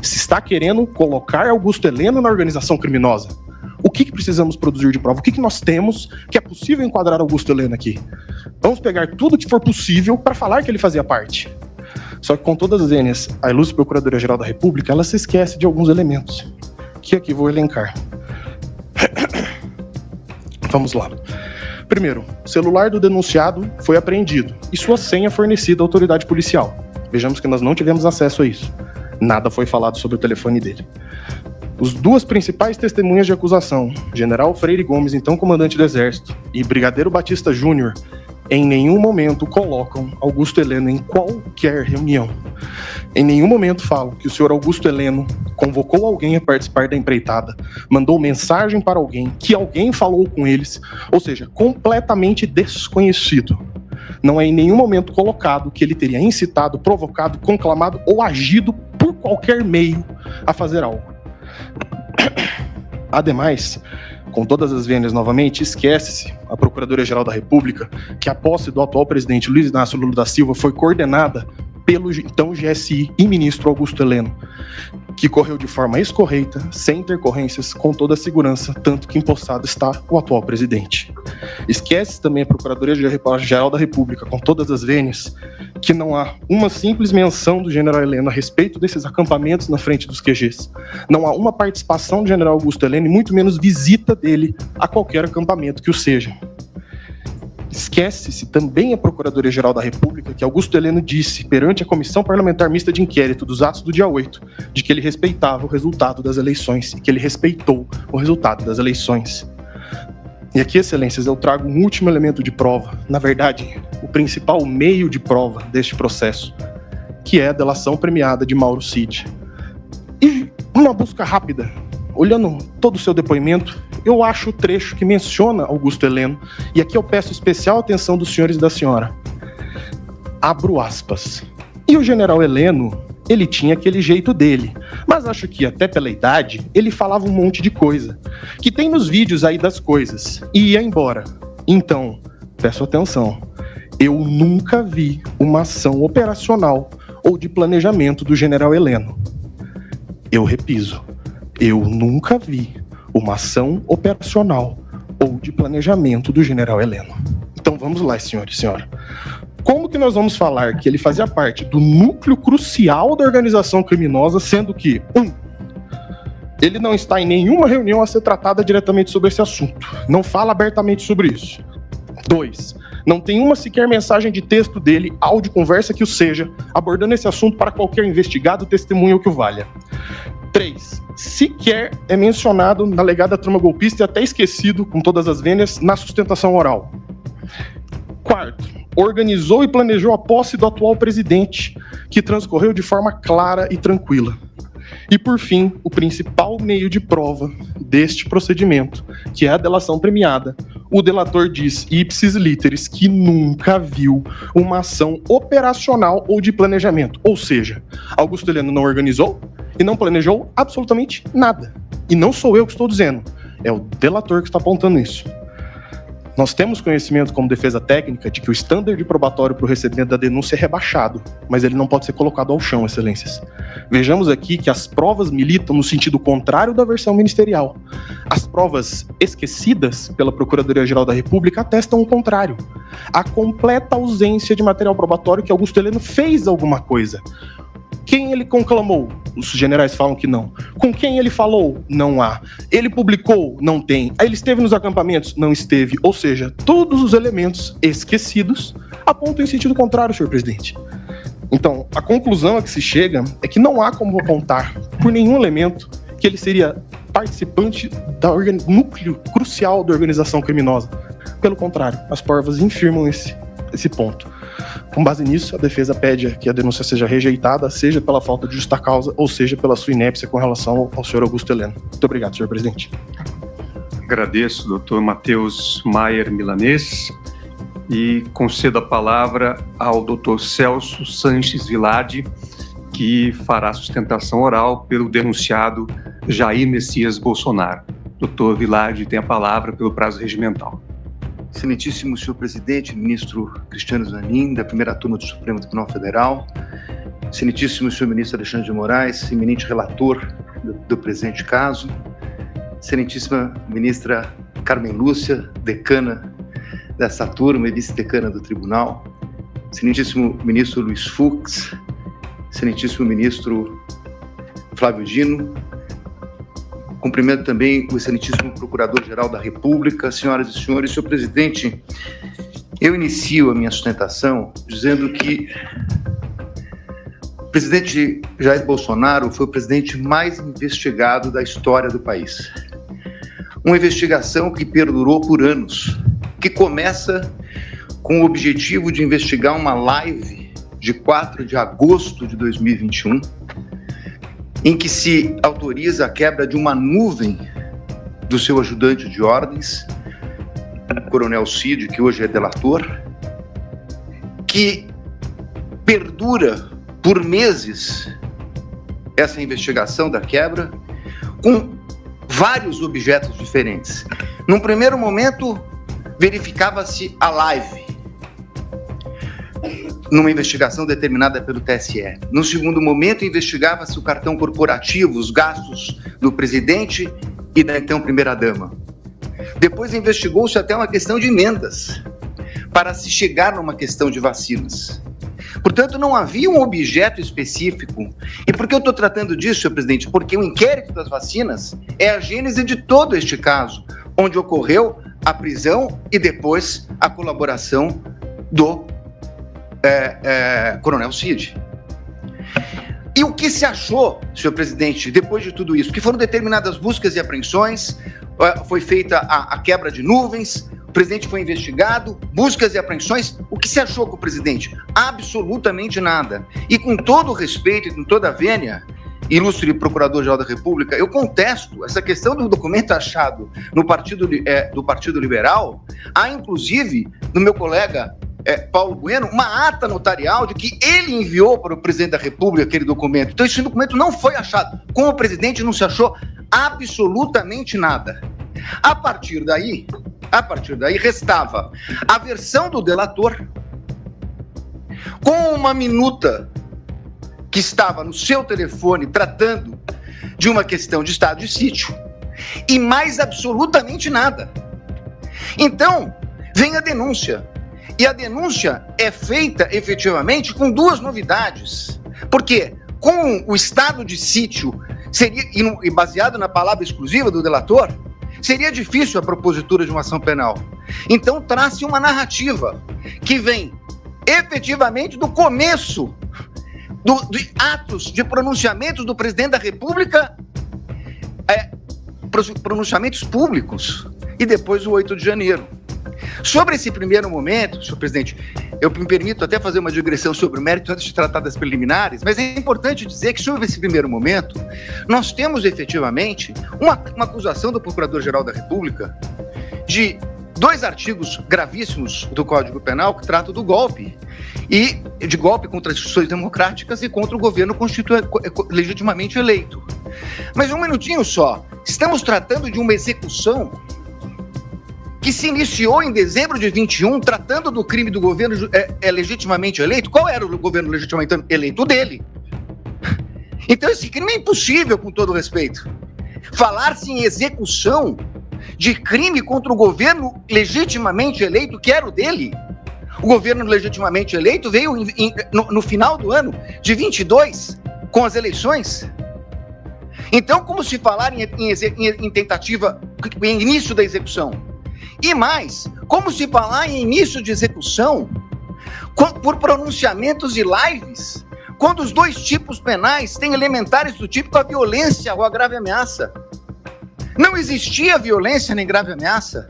Se está querendo colocar Augusto Heleno na organização criminosa. O que precisamos produzir de prova? O que nós temos que é possível enquadrar Augusto Heleno aqui? Vamos pegar tudo que for possível para falar que ele fazia parte. Só que com todas as vênias, a ilustre Procuradoria-Geral da República, ela se esquece de alguns elementos, que aqui vou elencar. Vamos lá. Primeiro, o celular do denunciado foi apreendido e sua senha fornecida à autoridade policial. Vejamos que nós não tivemos acesso a isso. Nada foi falado sobre o telefone dele. Os duas principais testemunhas de acusação, General Freire Gomes, então comandante do Exército, e Brigadeiro Batista Júnior, em nenhum momento colocam Augusto Heleno em qualquer reunião. Em nenhum momento falam que o senhor Augusto Heleno convocou alguém a participar da empreitada, mandou mensagem para alguém, que alguém falou com eles, ou seja, completamente desconhecido. Não é em nenhum momento colocado que ele teria incitado, provocado, conclamado ou agido por qualquer meio a fazer algo. Ademais, com todas as vênias novamente, esquece-se a Procuradoria-Geral da República que a posse do atual presidente Luiz Inácio Lula da Silva foi coordenada pelo então GSI e ministro Augusto Heleno, que correu de forma escorreita, sem intercorrências, com toda a segurança, tanto que empossado está o atual presidente. Esquece também a Procuradoria-Geral da República, com todas as vênias, que não há uma simples menção do general Heleno a respeito desses acampamentos na frente dos QGs. Não há uma participação do general Augusto Heleno e muito menos visita dele a qualquer acampamento que o seja. Esquece-se também a Procuradoria-Geral da República que Augusto Heleno disse perante a Comissão Parlamentar Mista de Inquérito dos atos do dia 8, de que ele respeitava o resultado das eleições e que ele respeitou o resultado das eleições. E aqui, excelências, eu trago um último elemento de prova, na verdade, o principal meio de prova deste processo, que é a delação premiada de Mauro Cid. E uma busca rápida, olhando todo o seu depoimento, eu acho o trecho que menciona Augusto Heleno, e aqui eu peço especial atenção dos senhores e da senhora. Abro aspas. E o general Heleno, ele tinha aquele jeito dele, mas acho que até pela idade, ele falava um monte de coisa, que tem nos vídeos aí das coisas, e ia embora. Então, peço atenção, eu nunca vi uma ação operacional ou de planejamento do general Heleno. Eu repiso, eu nunca vi uma ação operacional ou de planejamento do general Heleno. Então vamos lá, senhor e senhora. Como que nós vamos falar que ele fazia parte do núcleo crucial da organização criminosa, sendo que, ele não está em nenhuma reunião a ser tratada diretamente sobre esse assunto, não fala abertamente sobre isso. 2, não tem uma sequer mensagem de texto dele, áudio, conversa que o seja, abordando esse assunto para qualquer investigado, testemunha ou que o valha. 3, sequer é mencionado na alegada trama golpista e até esquecido, com todas as vênias, na sustentação oral. 4, organizou e planejou a posse do atual presidente, que transcorreu de forma clara e tranquila. E, por fim, o principal meio de prova deste procedimento, que é a delação premiada. O delator diz, ipsis literis, que nunca viu uma ação operacional ou de planejamento. Ou seja, Augusto Heleno não organizou e não planejou absolutamente nada. E não sou eu que estou dizendo, é o delator que está apontando isso. Nós temos conhecimento como defesa técnica de que o standard probatório para o recebimento da denúncia é rebaixado, mas ele não pode ser colocado ao chão, excelências. Vejamos aqui que as provas militam no sentido contrário da versão ministerial. As provas esquecidas pela Procuradoria-Geral da República atestam o contrário. A completa ausência de material probatório que Augusto Heleno fez alguma coisa. Quem ele conclamou? Os generais falam que não. Com quem ele falou? Não há. Ele publicou? Não tem. Ele esteve nos acampamentos? Não esteve. Ou seja, todos os elementos esquecidos apontam em sentido contrário, senhor presidente. Então, a conclusão a que se chega é que não há como apontar por nenhum elemento que ele seria participante do núcleo crucial da organização criminosa. Pelo contrário, as provas infirmam esse ponto. Com base nisso, a defesa pede que a denúncia seja rejeitada, seja pela falta de justa causa, ou seja pela sua inépcia com relação ao senhor Augusto Heleno. Muito obrigado, senhor presidente. Agradeço, doutor Matheus Maier Milanês, e concedo a palavra ao doutor Celso Sanches Vilade, que fará sustentação oral pelo denunciado Jair Messias Bolsonaro. Doutor Vilade tem a palavra pelo prazo regimental. Excelentíssimo senhor presidente, ministro Cristiano Zanin, da primeira turma do Supremo Tribunal Federal, excelentíssimo senhor ministro Alexandre de Moraes, eminente relator do presente caso, excelentíssima ministra Carmen Lúcia, decana dessa turma e vice-decana do tribunal, excelentíssimo ministro Luiz Fux, excelentíssimo ministro Flávio Dino, cumprimento também o excelentíssimo Procurador-Geral da República, senhoras e senhores. Senhor presidente, eu inicio a minha sustentação dizendo que o presidente Jair Bolsonaro foi o presidente mais investigado da história do país. Uma investigação que perdurou por anos, que começa com o objetivo de investigar uma live de 4 de agosto de 2021, em que se autoriza a quebra de uma nuvem do seu ajudante de ordens, o Coronel Cid, que hoje é delator, que perdura por meses essa investigação da quebra, com vários objetos diferentes. Num primeiro momento, verificava-se a live, numa investigação determinada pelo TSE. No segundo momento, investigava-se o cartão corporativo, os gastos do presidente e da então primeira-dama. Depois investigou-se até uma questão de emendas, para se chegar numa questão de vacinas. Portanto, não havia um objeto específico. E por que eu estou tratando disso, senhor presidente? Porque o inquérito das vacinas é a gênese de todo este caso, onde ocorreu a prisão e depois a colaboração do Coronel Cid. E o que se achou, senhor presidente, depois de tudo isso? Que foram determinadas buscas e apreensões, foi feita a quebra de nuvens, o presidente foi investigado, buscas e apreensões. O que se achou com o presidente? Absolutamente nada. E com todo o respeito e com toda a vênia, ilustre Procurador-Geral da República, eu contesto essa questão do documento achado no do Partido Liberal. Há, inclusive, do meu colega Paulo Bueno, uma ata notarial de que ele enviou para o presidente da República aquele documento. Então, esse documento não foi achado. Com o presidente não se achou absolutamente nada. A partir daí, restava a versão do delator com uma minuta que estava no seu telefone tratando de uma questão de estado de sítio e mais absolutamente nada. Então, vem a denúncia. E a denúncia é feita, efetivamente, com duas novidades. Porque, com o estado de sítio, e baseado na palavra exclusiva do delator, seria difícil a propositura de uma ação penal. Então, traz-se uma narrativa que vem, efetivamente, do começo de atos de pronunciamentos do presidente da República, pronunciamentos públicos, e depois o 8 de janeiro. Sobre esse primeiro momento, senhor presidente, eu me permito até fazer uma digressão sobre o mérito antes de tratar das preliminares, mas é importante dizer que sobre esse primeiro momento, nós temos efetivamente uma acusação do Procurador-Geral da República de 2 artigos gravíssimos do Código Penal que tratam do golpe, e de golpe contra as instituições democráticas e contra o governo legitimamente eleito. Mas um minutinho só, estamos tratando de uma execução que se iniciou em dezembro de 21, tratando do crime do governo legitimamente eleito. Qual era o governo legitimamente eleito? O dele. Então esse crime é impossível, com todo respeito. Falar-se em execução de crime contra o governo legitimamente eleito, que era o dele. O governo legitimamente eleito veio no final do ano de 22, com as eleições. Então, como se falar em tentativa, em início da execução? E mais, como se falar em início de execução por pronunciamentos e lives, quando os 2 tipos penais têm elementares do tipo a violência ou a grave ameaça? Não existia violência nem grave ameaça.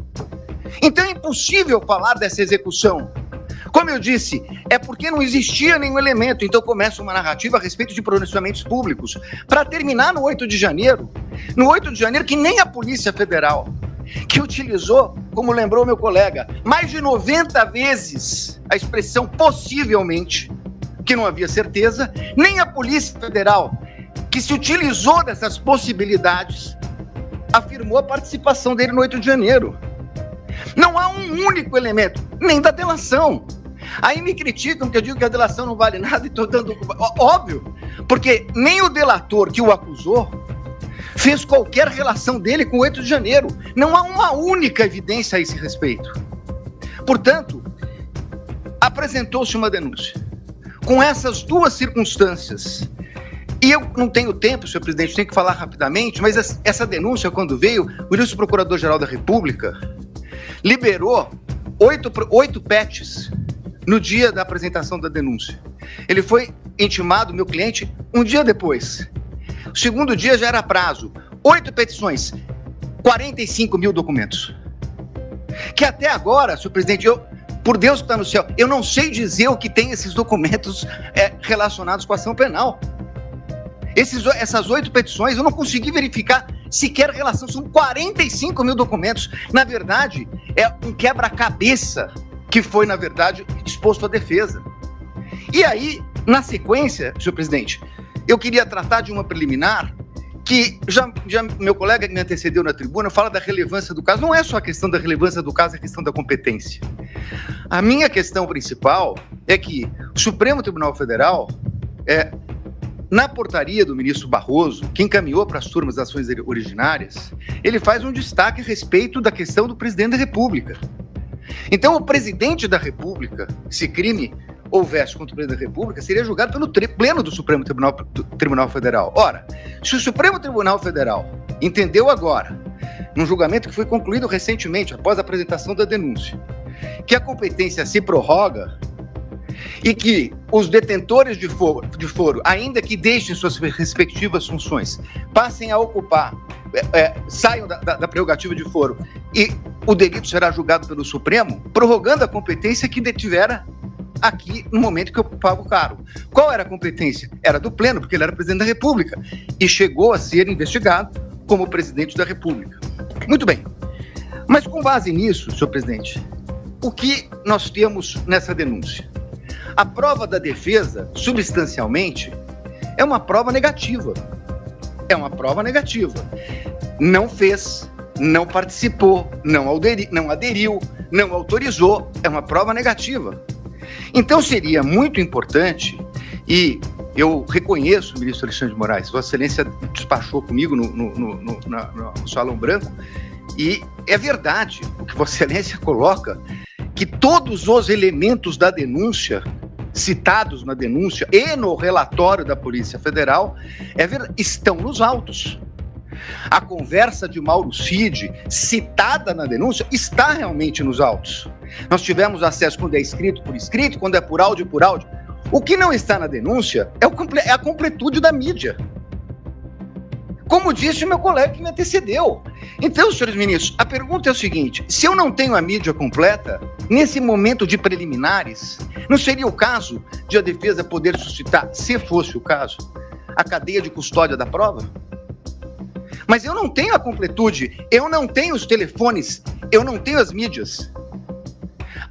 Então é impossível falar dessa execução. Como eu disse, é porque não existia nenhum elemento. Então começa uma narrativa a respeito de pronunciamentos públicos, para terminar no 8 de janeiro. No 8 de janeiro, que nem a Polícia Federal, que utilizou, como lembrou meu colega, mais de 90 vezes a expressão possivelmente, que não havia certeza, nem a Polícia Federal, que se utilizou dessas possibilidades, afirmou a participação dele no 8 de janeiro. Não há um único elemento, nem da delação. Aí me criticam que eu digo que a delação não vale nada e estou dando... Óbvio, porque nem o delator que o acusou fez qualquer relação dele com o 8 de janeiro. Não há uma única evidência a esse respeito. Portanto, apresentou-se uma denúncia. Com essas duas circunstâncias, e eu não tenho tempo, senhor presidente, tenho que falar rapidamente, mas essa denúncia, quando veio, o ministro Procurador-Geral da República liberou 8 PETs no dia da apresentação da denúncia. Ele foi intimado, meu cliente, um dia depois. O segundo dia já era prazo. 8 petições, 45 mil documentos. Que até agora, senhor presidente, por Deus que está no céu, eu não sei dizer o que tem esses documentos relacionados com a ação penal. Essas 8 petições, eu não consegui verificar sequer relação, são 45 mil documentos. Na verdade, é um quebra-cabeça que foi, na verdade, exposto à defesa. E aí, na sequência, senhor presidente, eu queria tratar de uma preliminar que já meu colega que me antecedeu na tribuna fala da relevância do caso. Não é só a questão da relevância do caso, é a questão da competência. A minha questão principal é que o Supremo Tribunal Federal, na portaria do ministro Barroso, que encaminhou para as turmas das ações originárias, ele faz um destaque a respeito da questão do presidente da República. Então, o presidente da República, se crime houvesse contra o presidente da República, seria julgado pelo pleno do Supremo Tribunal Federal. Ora, se o Supremo Tribunal Federal entendeu agora, num julgamento que foi concluído recentemente, após a apresentação da denúncia, que a competência se prorroga e que os detentores de foro, ainda que deixem suas respectivas funções, passem a ocupar, saiam da prerrogativa de foro e o delito será julgado pelo Supremo, prorrogando a competência que detivera aqui no momento que ocupava o cargo. Qual era a competência? Era do pleno, porque ele era presidente da República e chegou a ser investigado como presidente da República. Muito bem. Mas com base nisso, senhor presidente, o que nós temos nessa denúncia? A prova da defesa, substancialmente, é uma prova negativa. É uma prova negativa. Não fez, não participou, não aderiu, não autorizou. É uma prova negativa. Então seria muito importante, e eu reconheço o ministro Alexandre de Moraes, Vossa Excelência despachou comigo no Salão Branco, e é verdade o que Vossa Excelência coloca, que todos os elementos da denúncia, citados na denúncia e no relatório da Polícia Federal, estão nos autos. A conversa de Mauro Cid, citada na denúncia, está realmente nos autos. Nós tivemos acesso quando é escrito por escrito, quando é por áudio, por áudio. O que não está na denúncia é a completude da mídia. Como disse o meu colega que me antecedeu. Então, senhores ministros, a pergunta é o seguinte: se eu não tenho a mídia completa, nesse momento de preliminares, não seria o caso de a defesa poder suscitar, se fosse o caso, a cadeia de custódia da prova? Mas eu não tenho a completude, eu não tenho os telefones, eu não tenho as mídias.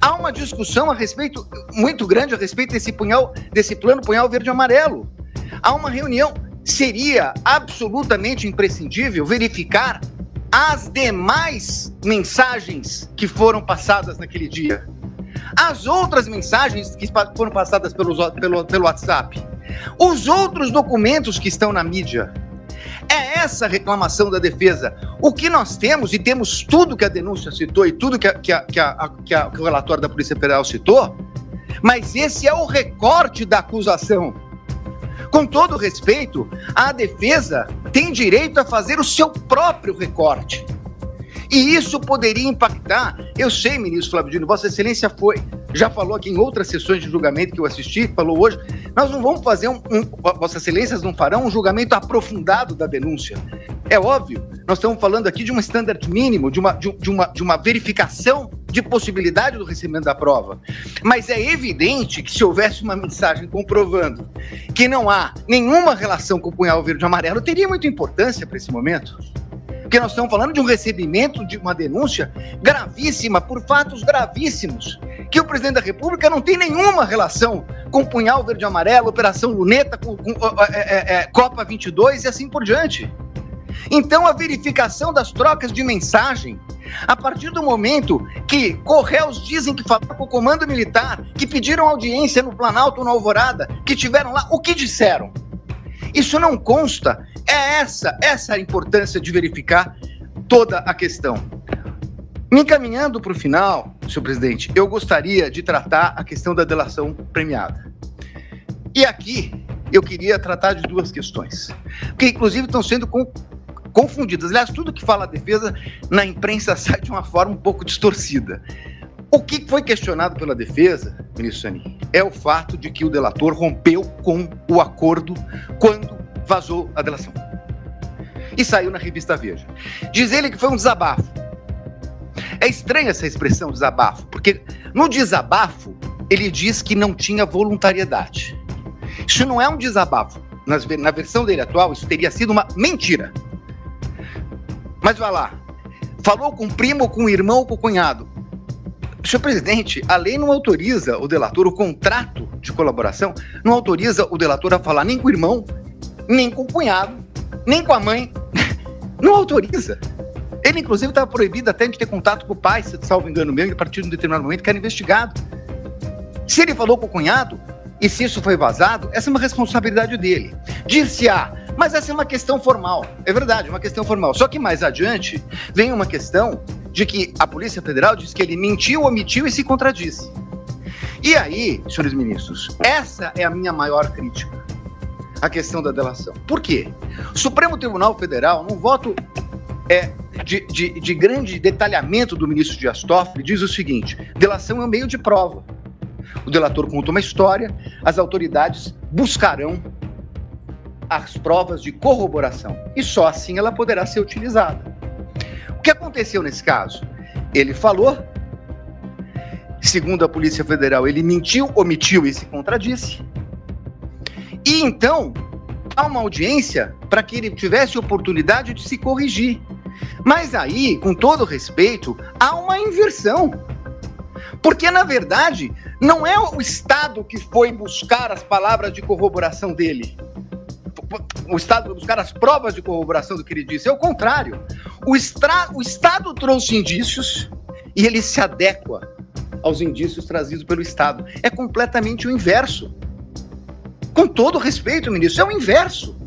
Há uma discussão muito grande a respeito desse plano punhal verde e amarelo. Há uma reunião. Seria absolutamente imprescindível verificar as demais mensagens que foram passadas naquele dia. As outras mensagens que foram passadas pelo WhatsApp. Os outros documentos que estão na mídia. É essa a reclamação da defesa. O que nós temos, e temos tudo que a denúncia citou e tudo que o relatório da Polícia Federal citou, mas esse é o recorte da acusação. Com todo respeito, a defesa tem direito a fazer o seu próprio recorte. E isso poderia impactar, eu sei, ministro Flávio Dino, Vossa Excelência já falou aqui em outras sessões de julgamento que eu assisti, falou hoje, nós não vamos fazer Vossa Excelências não farão um julgamento aprofundado da denúncia. É óbvio, nós estamos falando aqui de um standard mínimo, de uma verificação de possibilidade do recebimento da prova. Mas é evidente que se houvesse uma mensagem comprovando que não há nenhuma relação com o punhal verde e amarelo, teria muita importância para esse momento. Porque nós estamos falando de um recebimento de uma denúncia gravíssima, por fatos gravíssimos, que o presidente da República não tem nenhuma relação com Punhal Verde e Amarelo, Operação Luneta, com Copa 22 e assim por diante. Então, a verificação das trocas de mensagem, a partir do momento que Correios dizem que falaram com o Comando Militar, que pediram audiência no Planalto, na Alvorada, que tiveram lá, o que disseram? Isso não consta, É essa a importância de verificar toda a questão. Me encaminhando para o final, senhor presidente, eu gostaria de tratar a questão da delação premiada. E aqui eu queria tratar de duas questões, que inclusive estão sendo confundidas. Aliás, tudo que fala a defesa na imprensa sai de uma forma um pouco distorcida. O que foi questionado pela defesa, ministro Zanin, é o fato de que o delator rompeu com o acordo quando vazou a delação. E saiu na revista Veja. Diz ele que foi um desabafo. É estranha essa expressão, desabafo, porque no desabafo ele diz que não tinha voluntariedade. Isso não é um desabafo. Na versão dele atual, isso teria sido uma mentira. Mas vai lá. Falou com o primo, com o irmão, com o cunhado. Senhor presidente, a lei não autoriza o delator, o contrato de colaboração, não autoriza o delator a falar nem com o irmão, nem com o cunhado, nem com a mãe. Não autoriza. Ele, inclusive, estava proibido até de ter contato com o pai, se salvo engano meu, a partir de um determinado momento que era investigado. Se ele falou com o cunhado, e se isso foi vazado, essa é uma responsabilidade dele. Dir-se-á, mas essa é uma questão formal. É verdade, uma questão formal. Só que mais adiante, vem uma questão de que a Polícia Federal diz que ele mentiu, omitiu e se contradisse. E aí, senhores ministros, essa é a minha maior crítica, a questão da delação. Por quê? O Supremo Tribunal Federal, num voto de grande detalhamento do ministro Dias Toffoli, diz o seguinte: delação é um meio de prova. O delator conta uma história, as autoridades buscarão as provas de corroboração e só assim ela poderá ser utilizada. O que aconteceu nesse caso? Ele falou, segundo a Polícia Federal, ele mentiu, omitiu e se contradisse. E então, há uma audiência para que ele tivesse oportunidade de se corrigir. Mas aí, com todo respeito, há uma inversão. Porque, na verdade, não é o Estado que foi buscar as palavras de corroboração dele. O Estado foi buscar as provas de corroboração do que ele disse. É o contrário. O Estado trouxe indícios e ele se adequa aos indícios trazidos pelo Estado. É completamente o inverso. Com todo respeito, ministro, é o inverso.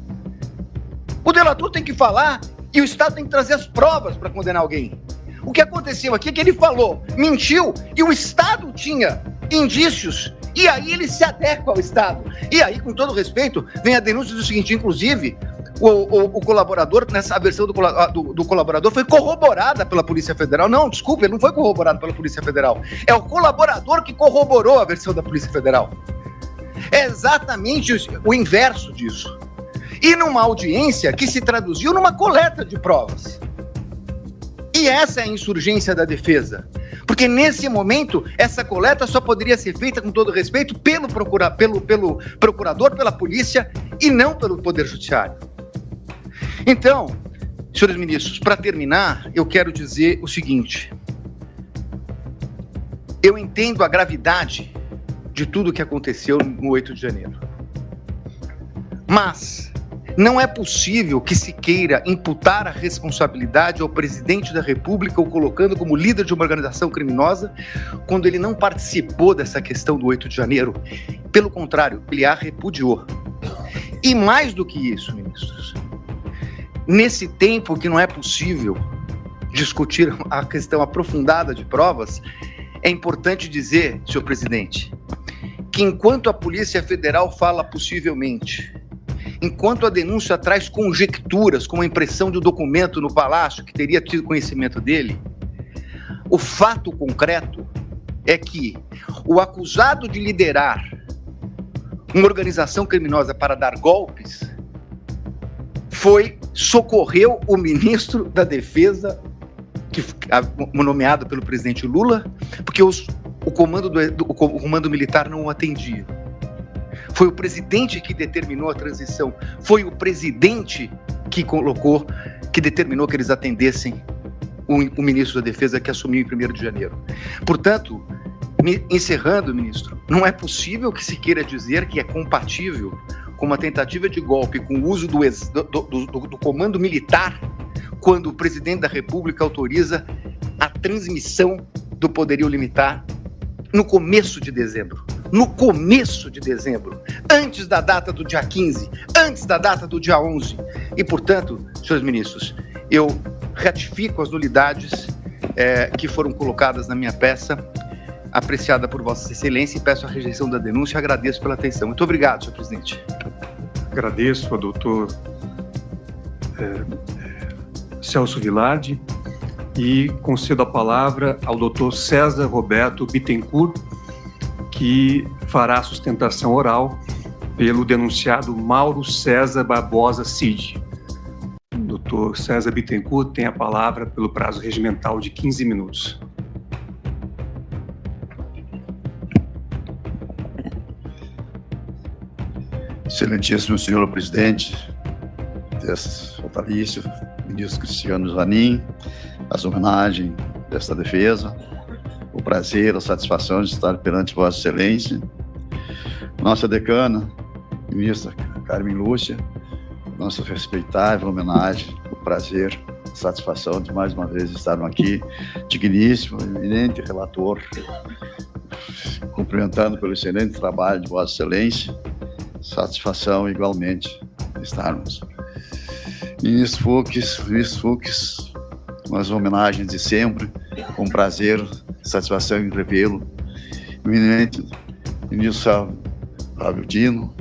O delator tem que falar e o Estado tem que trazer as provas para condenar alguém. O que aconteceu aqui é que ele falou, mentiu, e o Estado tinha indícios, e aí ele se adequa ao Estado. E aí, com todo respeito, vem a denúncia do seguinte, inclusive, o colaborador, nessa versão do colaborador, foi corroborada pela Polícia Federal. Não, desculpe, ele não foi corroborado pela Polícia Federal. É o colaborador que corroborou a versão da Polícia Federal. É exatamente o inverso disso. E numa audiência que se traduziu numa coleta de provas. E essa é a insurgência da defesa. Porque nesse momento, essa coleta só poderia ser feita, com todo respeito, pelo procurador, pela polícia e não pelo Poder Judiciário. Então, senhores ministros, para terminar, eu quero dizer o seguinte. Eu entendo a gravidade de tudo o que aconteceu no 8 de janeiro. Mas não é possível que se queira imputar a responsabilidade ao presidente da República ou colocando como líder de uma organização criminosa quando ele não participou dessa questão do 8 de janeiro. Pelo contrário, ele a repudiou. E mais do que isso, ministros, nesse tempo que não é possível discutir a questão aprofundada de provas, é importante dizer, senhor presidente, que enquanto a Polícia Federal fala possivelmente, enquanto a denúncia traz conjecturas, como a impressão de um documento no Palácio que teria tido conhecimento dele, o fato concreto é que o acusado de liderar uma organização criminosa para dar golpes socorreu o ministro da Defesa, nomeado pelo presidente Lula, porque o comando militar não o atendia. Foi o presidente que determinou a transição. Foi o presidente que determinou que eles atendessem o ministro da Defesa que assumiu em 1º de janeiro. Portanto, encerrando, ministro, não é possível que se queira dizer que é compatível com uma tentativa de golpe com o uso do comando militar quando o presidente da República autoriza a transmissão do poderio limitar no começo de dezembro. no começo de dezembro, antes da data do dia 15, antes da data do dia 11. E, portanto, senhores ministros, eu ratifico as nulidades que foram colocadas na minha peça, apreciada por Vossa Excelência, e peço a rejeição da denúncia. Agradeço pela atenção. Muito obrigado, senhor presidente. Agradeço ao doutor Celso Vilardi e concedo a palavra ao doutor César Roberto Bittencourt, que fará a sustentação oral pelo denunciado Mauro César Barbosa Cid. Doutor César Bittencourt tem a palavra pelo prazo regimental de 15 minutos. Excelentíssimo senhor presidente, Sotalício, ministro Cristiano Zanin, as homenagens desta defesa, o prazer, a satisfação de estar perante Vossa Excelência, nossa decana, ministra Carmen Lúcia, nossa respeitável homenagem, o prazer, a satisfação de mais uma vez estarmos aqui, digníssimo, eminente relator, cumprimentando pelo excelente trabalho de Vossa Excelência, satisfação igualmente estarmos. Ministro Fux, umas homenagens de sempre, com prazer, satisfação em revê-lo. Eminente ministro Fábio Dino,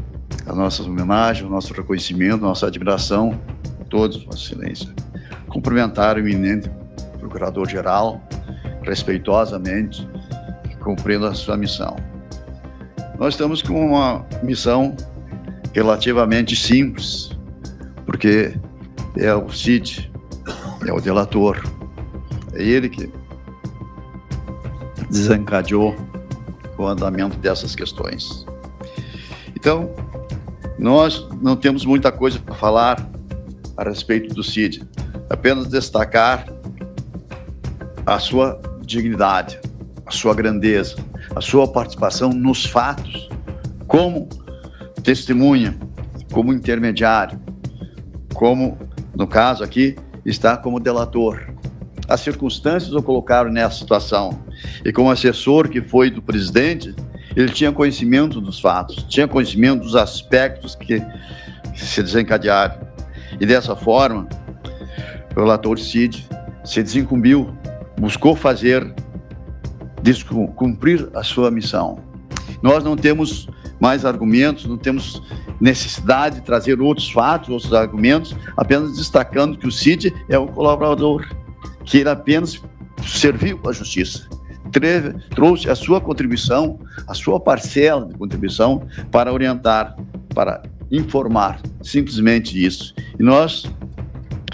as nossas homenagens, o nosso reconhecimento, nossa admiração a todos, Vossa Excelência. Cumprimentar o eminente procurador-geral, respeitosamente, cumprindo a sua missão. Nós estamos com uma missão relativamente simples, porque é o CID, é o delator, é ele que desencadeou o andamento dessas questões. Então, nós não temos muita coisa para falar a respeito do CID, apenas destacar a sua dignidade, a sua grandeza, a sua participação nos fatos, como testemunha, como intermediário, como, no caso aqui, está como delator. As circunstâncias o colocaram nessa situação. E como assessor que foi do presidente, ele tinha conhecimento dos fatos, tinha conhecimento dos aspectos que se desencadearam. E dessa forma, o relator Cid se desincumbiu, buscou cumprir a sua missão. Nós não temos mais argumentos, não temos necessidade de trazer outros fatos, outros argumentos, apenas destacando que o Cid é um colaborador, que ele apenas serviu à justiça, trouxe a sua contribuição, a sua parcela de contribuição para orientar, para informar, simplesmente isso. E nós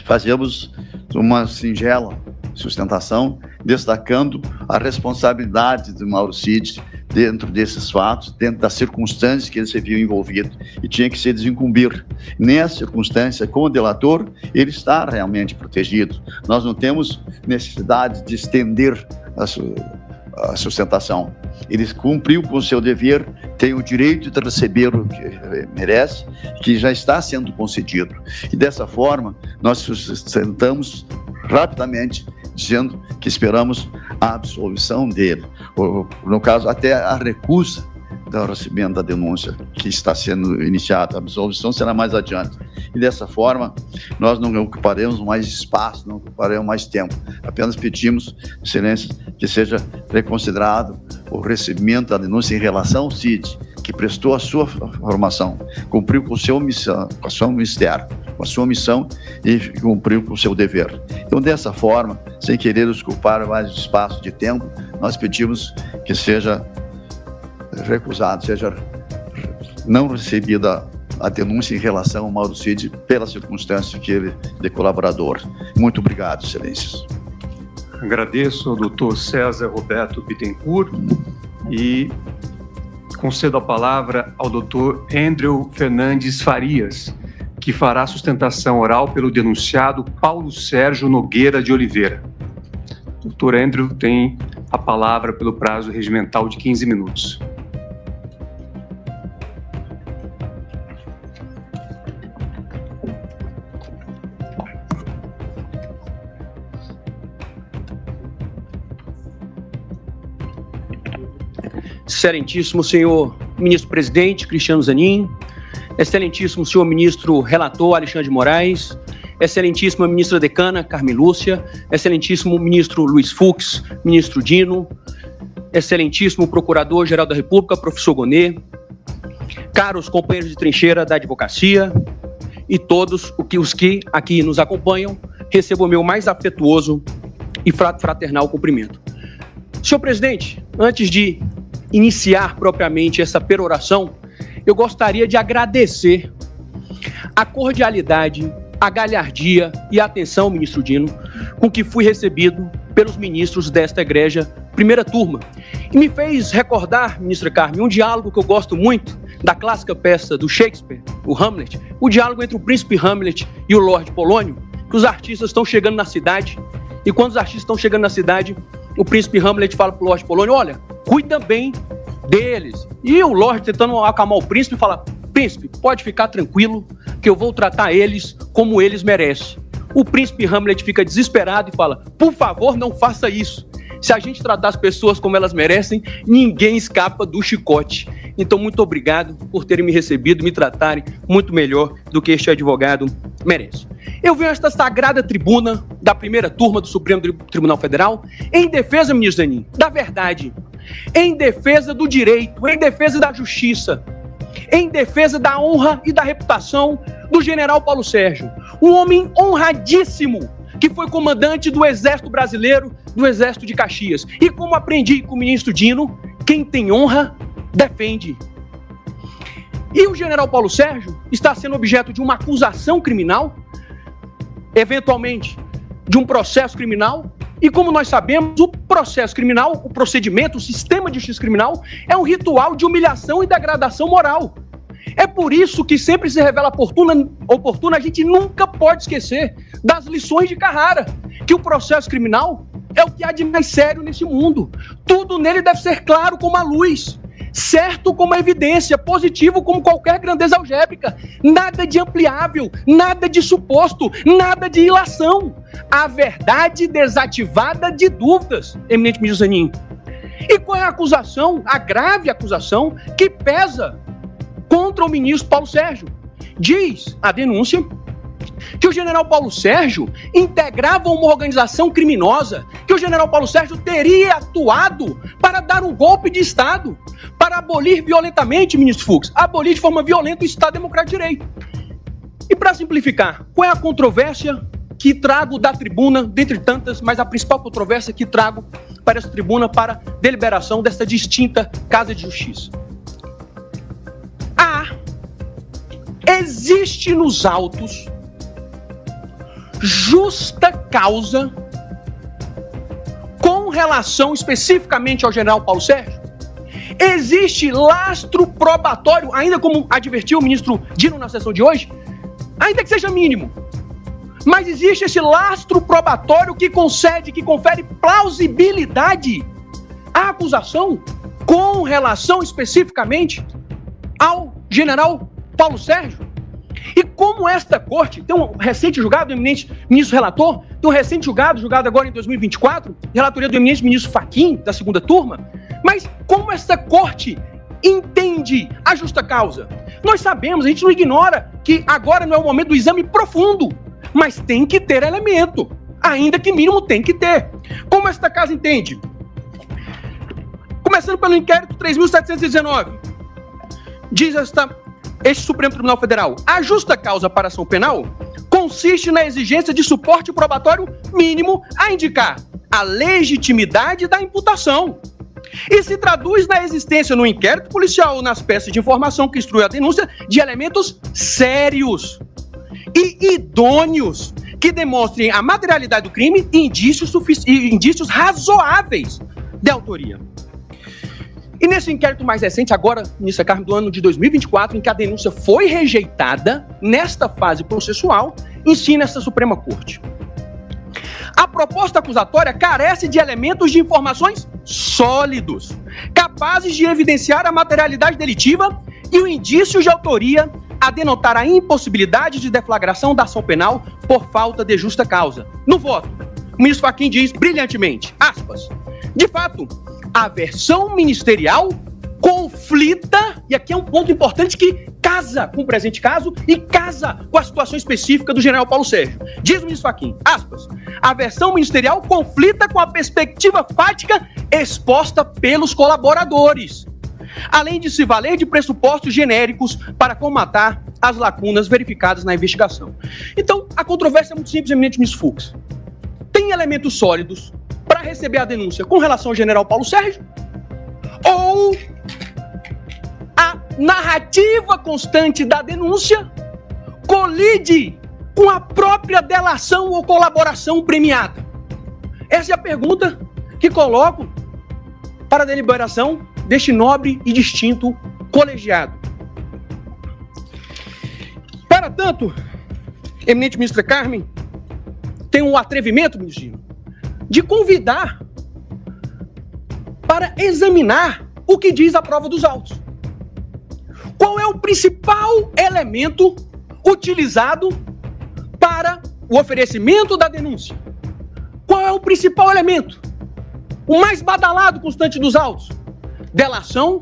fazemos uma singela sustentação, destacando a responsabilidade do Mauro Cid dentro desses fatos, dentro das circunstâncias que ele se viu envolvido e tinha que se desincumbir. Nessa circunstância, como delator, ele está realmente protegido. Nós não temos necessidade de estender a sustentação. Ele cumpriu com o seu dever, tem o direito de receber o que merece, que já está sendo concedido. E dessa forma, nós sustentamos rapidamente, dizendo que esperamos a absolvição dele, ou, no caso, até a recusa do recebimento da denúncia que está sendo iniciada. A absolvição será mais adiante. E dessa forma, nós não ocuparemos mais espaço, não ocuparemos mais tempo. Apenas pedimos, Excelência, que seja reconsiderado o recebimento da denúncia em relação ao CID, que prestou a sua formação, cumpriu com a sua missão, com a sua ministério, com a sua missão e cumpriu com o seu dever. Então, dessa forma, sem querer ocupar mais espaço de tempo, nós pedimos que seja recusado, seja não recebida a denúncia em relação ao Mauro Cid pela circunstância que ele é de colaborador. Muito obrigado, Excelências. Agradeço ao doutor César Roberto Bittencourt e concedo a palavra ao doutor Andrew Fernandes Farias, que fará a sustentação oral pelo denunciado Paulo Sérgio Nogueira de Oliveira. Doutor Andrew tem a palavra pelo prazo regimental de 15 minutos. Excelentíssimo senhor ministro-presidente Cristiano Zanin, excelentíssimo senhor ministro relator Alexandre de Moraes, excelentíssima ministra decana Carmen Lúcia, excelentíssimo ministro Luiz Fux, ministro Dino, excelentíssimo procurador-geral da República, professor Gonê, caros companheiros de trincheira da advocacia e todos os que aqui nos acompanham, recebo o meu mais afetuoso e fraternal cumprimento. Senhor presidente, antes de iniciar propriamente essa peroração, eu gostaria de agradecer a cordialidade, a galhardia e a atenção, ministro Dino, com que fui recebido pelos ministros desta egrégia primeira turma. E me fez recordar, ministra Carmen, um diálogo que eu gosto muito da clássica peça do Shakespeare, o Hamlet, o diálogo entre o príncipe Hamlet e o Lorde Polônio, que os artistas estão chegando na cidade, e quando os artistas estão chegando na cidade, o príncipe Hamlet fala para o Lorde Polônio, olha, cuida bem deles. E o Lorde, tentando acalmar o príncipe, fala, príncipe, pode ficar tranquilo, que eu vou tratar eles como eles merecem. O príncipe Hamlet fica desesperado e fala, por favor, não faça isso. Se a gente tratar as pessoas como elas merecem, ninguém escapa do chicote. Então, muito obrigado por terem me recebido, me tratarem muito melhor do que este advogado merece. Eu venho a esta sagrada tribuna da primeira turma do Supremo Tribunal Federal em defesa, ministro Zanin, da verdade, em defesa do direito, em defesa da justiça, em defesa da honra e da reputação do general Paulo Sérgio, um homem honradíssimo, que foi comandante do Exército Brasileiro, do Exército de Caxias. E como aprendi com o ministro Dino, quem tem honra, defende. E o general Paulo Sérgio está sendo objeto de uma acusação criminal, eventualmente de um processo criminal, e como nós sabemos, o processo criminal, o procedimento, o sistema de justiça criminal é um ritual de humilhação e degradação moral. É por isso que sempre se revela oportuna, a gente nunca pode esquecer das lições de Carrara, que o processo criminal é o que há de mais sério nesse mundo. Tudo nele deve ser claro como a luz, certo como a evidência, positivo como qualquer grandeza algébrica, nada de ampliável, nada de suposto, nada de ilação. A verdade desativada de dúvidas, eminente ministro Zanin. E qual é a acusação, a grave acusação, que pesa contra o ministro Paulo Sérgio? Diz a denúncia que o general Paulo Sérgio integrava uma organização criminosa, que o general Paulo Sérgio teria atuado para dar um golpe de Estado, para abolir violentamente, ministro Fux, abolir de forma violenta o Estado Democrático de Direito. E para simplificar, qual é a controvérsia que trago da tribuna, dentre tantas, mas a principal controvérsia que trago para essa tribuna para deliberação desta distinta Casa de Justiça? Existe nos autos justa causa com relação especificamente ao general Paulo Sérgio? Existe lastro probatório, ainda como advertiu o ministro Dino na sessão de hoje, ainda que seja mínimo, mas existe esse lastro probatório que concede, que confere plausibilidade à acusação com relação especificamente ao general Paulo Sérgio? E como esta corte tem um recente julgado do eminente ministro relator, tem um recente julgado agora em 2024, relatoria do eminente ministro Fachin, da segunda turma, mas como esta corte entende a justa causa? Nós sabemos, a gente não ignora que agora não é o momento do exame profundo, mas tem que ter elemento, ainda que mínimo tem que ter. Como esta casa entende? Começando pelo inquérito 3.719, diz este Supremo Tribunal Federal: a justa causa para ação penal consiste na exigência de suporte probatório mínimo a indicar a legitimidade da imputação e se traduz na existência no inquérito policial ou nas peças de informação que instrui a denúncia de elementos sérios e idôneos que demonstrem a materialidade do crime e indícios razoáveis de autoria. E nesse inquérito mais recente, agora, ministra Carmen, do ano de 2024, em que a denúncia foi rejeitada, nesta fase processual, ensina essa Suprema Corte: a proposta acusatória carece de elementos de informações sólidos, capazes de evidenciar a materialidade delitiva e o indício de autoria a denotar a impossibilidade de deflagração da ação penal por falta de justa causa. No voto, o ministro Fachin diz brilhantemente, aspas, de fato, a versão ministerial conflita, e aqui é um ponto importante que casa com o presente caso e casa com a situação específica do general Paulo Sérgio. Diz o ministro Fachin, aspas, a versão ministerial conflita com a perspectiva fática exposta pelos colaboradores, além de se valer de pressupostos genéricos para comatar as lacunas verificadas na investigação. Então, a controvérsia é muito simples, eminente ministro Fux. Tem elementos sólidos para receber a denúncia com relação ao general Paulo Sérgio? Ou a narrativa constante da denúncia colide com a própria delação ou colaboração premiada? Essa é a pergunta que coloco para a deliberação deste nobre e distinto colegiado. Para tanto, eminente ministra Carmen, tem um atrevimento, ministro Gino, de convidar para examinar o que diz a prova dos autos. Qual é o principal elemento utilizado para o oferecimento da denúncia? Qual é o principal elemento? O mais badalado constante dos autos? Delação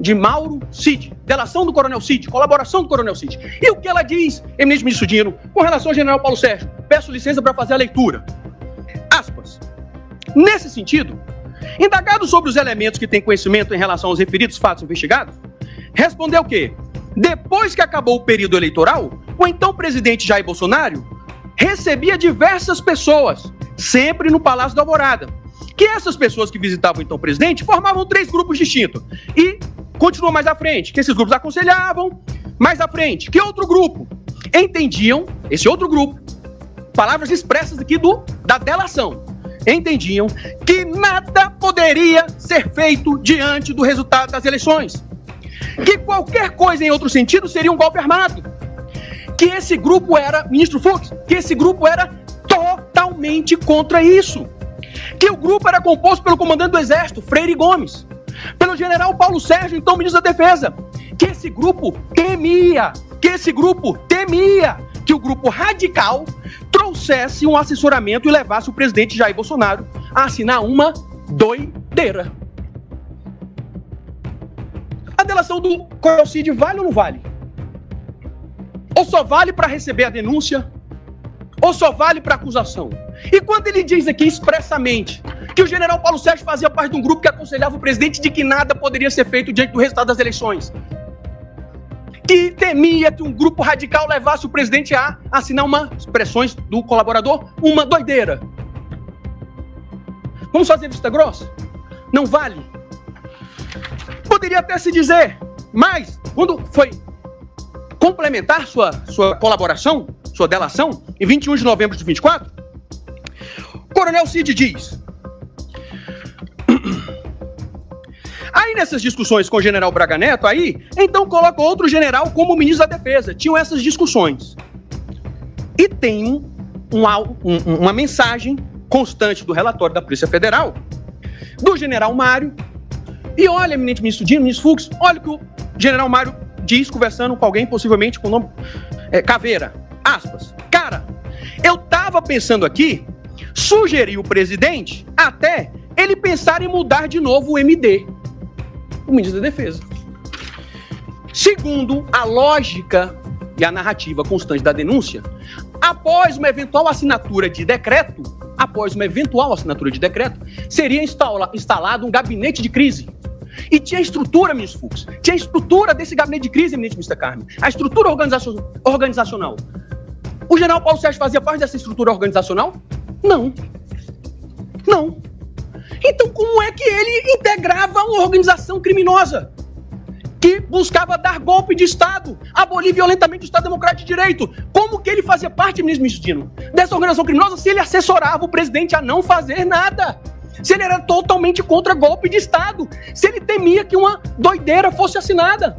de Mauro Cid, delação do coronel Cid, colaboração do coronel Cid. E o que ela diz, eminente ministro Dino, com relação ao general Paulo Sérgio? Peço licença para fazer a leitura. Aspas. Nesse sentido, indagado sobre os elementos que têm conhecimento em relação aos referidos fatos investigados, respondeu que, depois que acabou o período eleitoral, o então presidente Jair Bolsonaro recebia diversas pessoas, sempre no Palácio da Alvorada, que essas pessoas que visitavam então o presidente formavam 3 grupos distintos. E continua mais à frente, que esses grupos aconselhavam, mais à frente, que outro grupo entendiam, esse outro grupo, palavras expressas aqui da delação, entendiam que nada poderia ser feito diante do resultado das eleições, que qualquer coisa em outro sentido seria um golpe armado, que esse grupo era, ministro Fux, que esse grupo era totalmente contra isso, que o grupo era composto pelo comandante do Exército, Freire Gomes, pelo general Paulo Sérgio, então ministro da Defesa, que esse grupo temia que o grupo radical trouxesse um assessoramento e levasse o presidente Jair Bolsonaro a assinar uma doideira. A delação do coronel Cid vale ou não vale? Ou só vale para receber a denúncia? Ou só vale para acusação? E quando ele diz aqui expressamente que o general Paulo Sérgio fazia parte de um grupo que aconselhava o presidente de que nada poderia ser feito diante do resultado das eleições, que temia que um grupo radical levasse o presidente a assinar expressões do colaborador, uma doideira. Vamos fazer vista grossa? Não vale? Poderia até se dizer, mas quando foi complementar sua colaboração, sua delação, em 21 de novembro de 24, o coronel Cid diz: aí nessas discussões com o general Braga Neto, então coloca outro general como ministro da Defesa. Tinham essas discussões. E tem uma mensagem constante do relatório da Polícia Federal, do general Mário. E olha, eminente ministro Dino, ministro Fux, olha o que o general Mário diz, conversando com alguém, possivelmente com o nome Caveira. Aspas. Cara, eu tava pensando aqui, sugerir o presidente até ele pensar em mudar de novo o MD, o ministro da Defesa. Segundo a lógica e a narrativa constante da denúncia, após uma eventual assinatura de decreto, seria instalado um gabinete de crise. E tinha estrutura, ministro Fux, tinha estrutura desse gabinete de crise, eminente ministra Carmen, a estrutura organizacional. O general Paulo Sérgio fazia parte dessa estrutura organizacional? Não. Então como é que ele integrava uma organização criminosa que buscava dar golpe de Estado, abolir violentamente o Estado Democrático de Direito? Como que ele fazia parte, ministro Dino, dessa organização criminosa se ele assessorava o presidente a não fazer nada? Se ele era totalmente contra golpe de Estado? Se ele temia que uma doideira fosse assinada?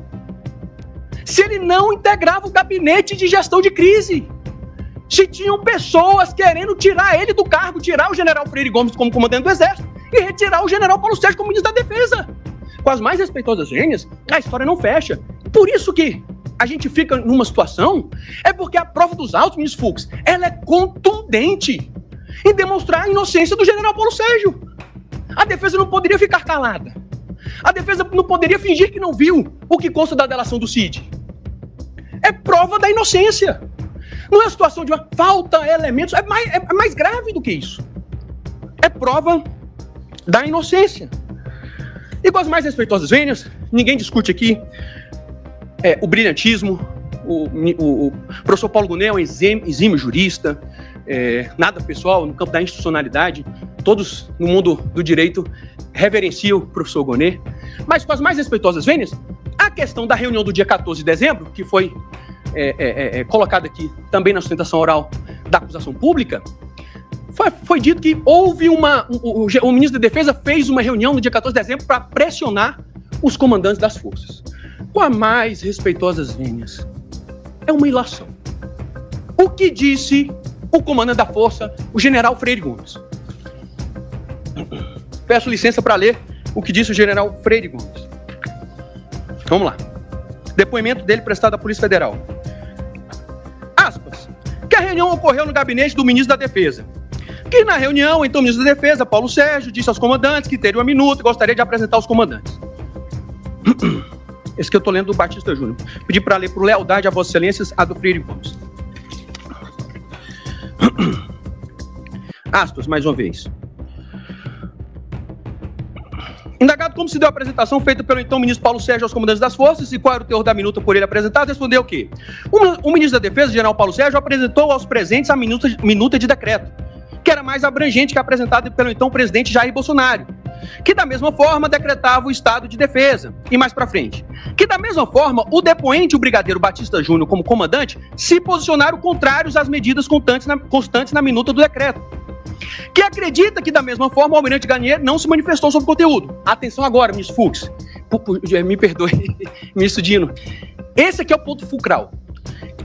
Se ele não integrava o gabinete de gestão de crise? Se tinham pessoas querendo tirar ele do cargo, tirar o general Freire Gomes como comandante do Exército e retirar o general Paulo Sérgio como ministro da Defesa? Com as mais respeitosas vênias, a história não fecha. Por isso que a gente fica numa situação, é porque a prova dos autos, ministro Fux, ela é contundente em demonstrar a inocência do general Paulo Sérgio. A defesa não poderia ficar calada. A defesa não poderia fingir que não viu o que consta da delação do Cid. É prova da inocência. Não é a situação de uma falta elementos, é mais grave do que isso. É prova da inocência. E com as mais respeitosas vênias, ninguém discute aqui o brilhantismo. O professor Paulo Gonet é um exímio jurista, nada pessoal, no campo da institucionalidade. Todos no mundo do direito reverenciam o professor Gonet. Mas com as mais respeitosas vênias, a questão da reunião do dia 14 de dezembro, que foi colocada aqui também na sustentação oral da acusação pública, foi dito que houve o ministro da Defesa fez uma reunião no dia 14 de dezembro para pressionar os comandantes das forças. Com as mais respeitosas vênias, é uma ilação. O que disse o comandante da força, o general Freire Gomes? Peço licença para ler o que disse o general Freire Gomes. Vamos lá. Depoimento dele prestado à Polícia Federal. Aspas. Que a reunião ocorreu no gabinete do ministro da Defesa. Que na reunião, então, o ministro da Defesa, Paulo Sérgio, disse aos comandantes que teria uma minuta e gostaria de apresentar os comandantes. Esse que eu estou lendo do Batista Júnior. Pedi para ler por lealdade a Vossas Excelências a do Freire Gomes. Aspas, mais uma vez. Indagado como se deu a apresentação feita pelo então ministro Paulo Sérgio aos comandantes das forças e qual era o teor da minuta por ele apresentado, respondeu que o ministro da Defesa, general Paulo Sérgio, apresentou aos presentes a minuta de decreto, que era mais abrangente que a apresentada pelo então presidente Jair Bolsonaro, que da mesma forma decretava o estado de defesa. E mais pra frente, que da mesma forma o depoente, o brigadeiro Batista Júnior, como comandante, se posicionaram contrários às medidas constantes na minuta do decreto. Que acredita que da mesma forma o almirante Garnier não se manifestou sobre o conteúdo. Atenção agora, ministro Fux. Me perdoe, ministro Dino. Esse aqui é o ponto fulcral.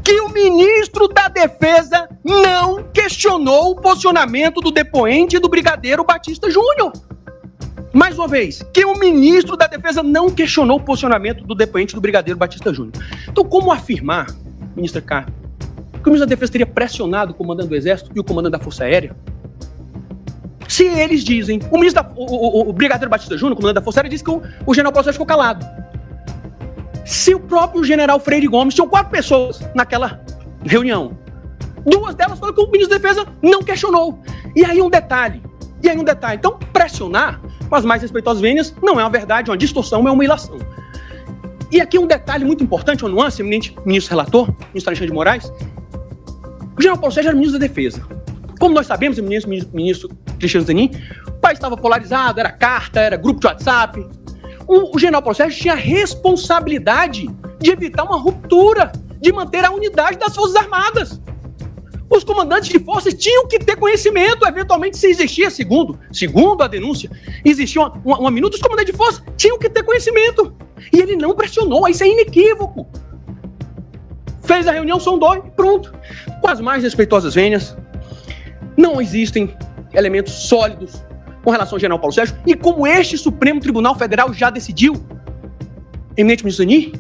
Que o ministro da Defesa não questionou o posicionamento do depoente e do brigadeiro Batista Júnior. Mais uma vez, que o ministro da Defesa não questionou o posicionamento do depoente e do brigadeiro Batista Júnior. Então, como afirmar, ministra Carmen, que o ministro da Defesa teria pressionado o comandante do Exército e o comandante da Força Aérea? Se eles dizem, o brigadeiro Batista Júnior, o comandante da Força Aérea, disse que o general Paulo Sérgio ficou calado. Se o próprio general Freire Gomes, tinham 4 pessoas naquela reunião, 2 delas falaram que o ministro da Defesa não questionou. E aí um detalhe. Então, pressionar, com as mais respeitosas vênias, não é uma verdade, é uma distorção, é uma ilação. E aqui um detalhe muito importante, uma nuance, eminente ministro relator, ministro Alexandre de Moraes. O general Paulo Sérgio era ministro da Defesa. Como nós sabemos, ministro Cristiano Zanin, o país estava polarizado, era carta, era grupo de WhatsApp. O general Paulo Sérgio tinha a responsabilidade de evitar uma ruptura, de manter a unidade das Forças Armadas. Os comandantes de forças tinham que ter conhecimento, eventualmente, se existia, segundo a denúncia, existia uma minuta, os comandantes de força tinham que ter conhecimento. E ele não pressionou, isso é inequívoco. Fez a reunião, sondou e pronto. Com as mais respeitosas vênias, não existem elementos sólidos com relação ao general Paulo Sérgio, e como este Supremo Tribunal Federal já decidiu, eminente ministro Zanin,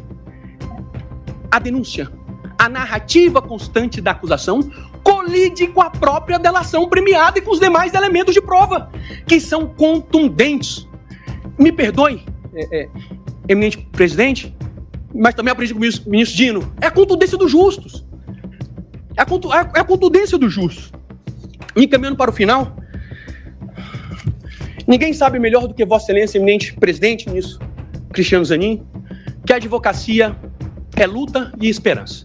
a denúncia, a narrativa constante da acusação colide com a própria delação premiada e com os demais elementos de prova, que são contundentes. Me perdoe, eminente presidente, mas também aprendi com o ministro Dino, é a contundência dos justos. É a contundência dos justos. Me encaminhando para o final, ninguém sabe melhor do que Vossa Excelência, eminente presidente, ministro Cristiano Zanin, que a advocacia é luta e esperança.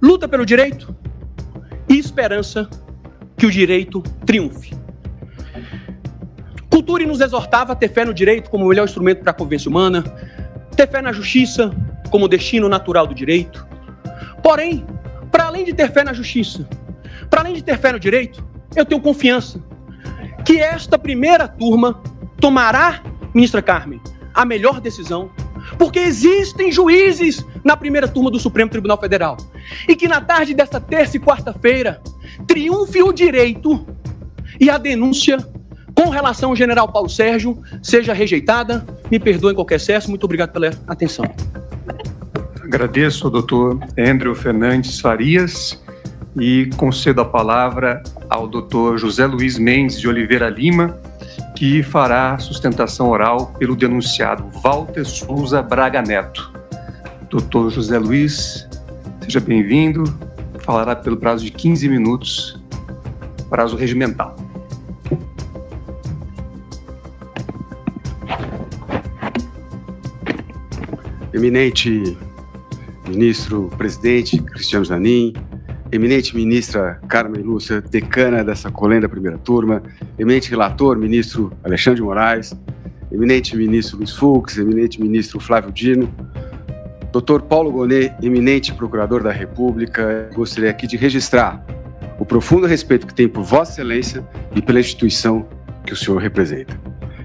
Luta pelo direito e esperança que o direito triunfe. Cultura nos exortava a ter fé no direito como o melhor instrumento para a convivência humana, ter fé na justiça como destino natural do direito. Porém, para além de ter fé na justiça, para além de ter fé no direito, eu tenho confiança que esta primeira turma tomará, ministra Carmen, a melhor decisão, porque existem juízes na primeira turma do Supremo Tribunal Federal, e que na tarde desta terça e quarta-feira triunfe o direito e a denúncia com relação ao general Paulo Sérgio seja rejeitada. Me perdoem qualquer excesso, muito obrigado pela atenção. Agradeço ao doutor Andrew Fernandes Farias e concedo a palavra ao Dr. José Luiz Mendes de Oliveira Lima, que fará a sustentação oral pelo denunciado Walter Souza Braga Neto. Dr. José Luiz, seja bem-vindo. Falará pelo prazo de 15 minutos, prazo regimental. Eminente ministro presidente Cristiano Zanin, eminente ministra Carmen Lúcia, decana dessa colenda primeira turma, eminente relator, ministro Alexandre de Moraes, eminente ministro Luiz Fux, eminente ministro Flávio Dino, doutor Paulo Gonet, eminente procurador da República, gostaria aqui de registrar o profundo respeito que tem por Vossa Excelência e pela instituição que o senhor representa.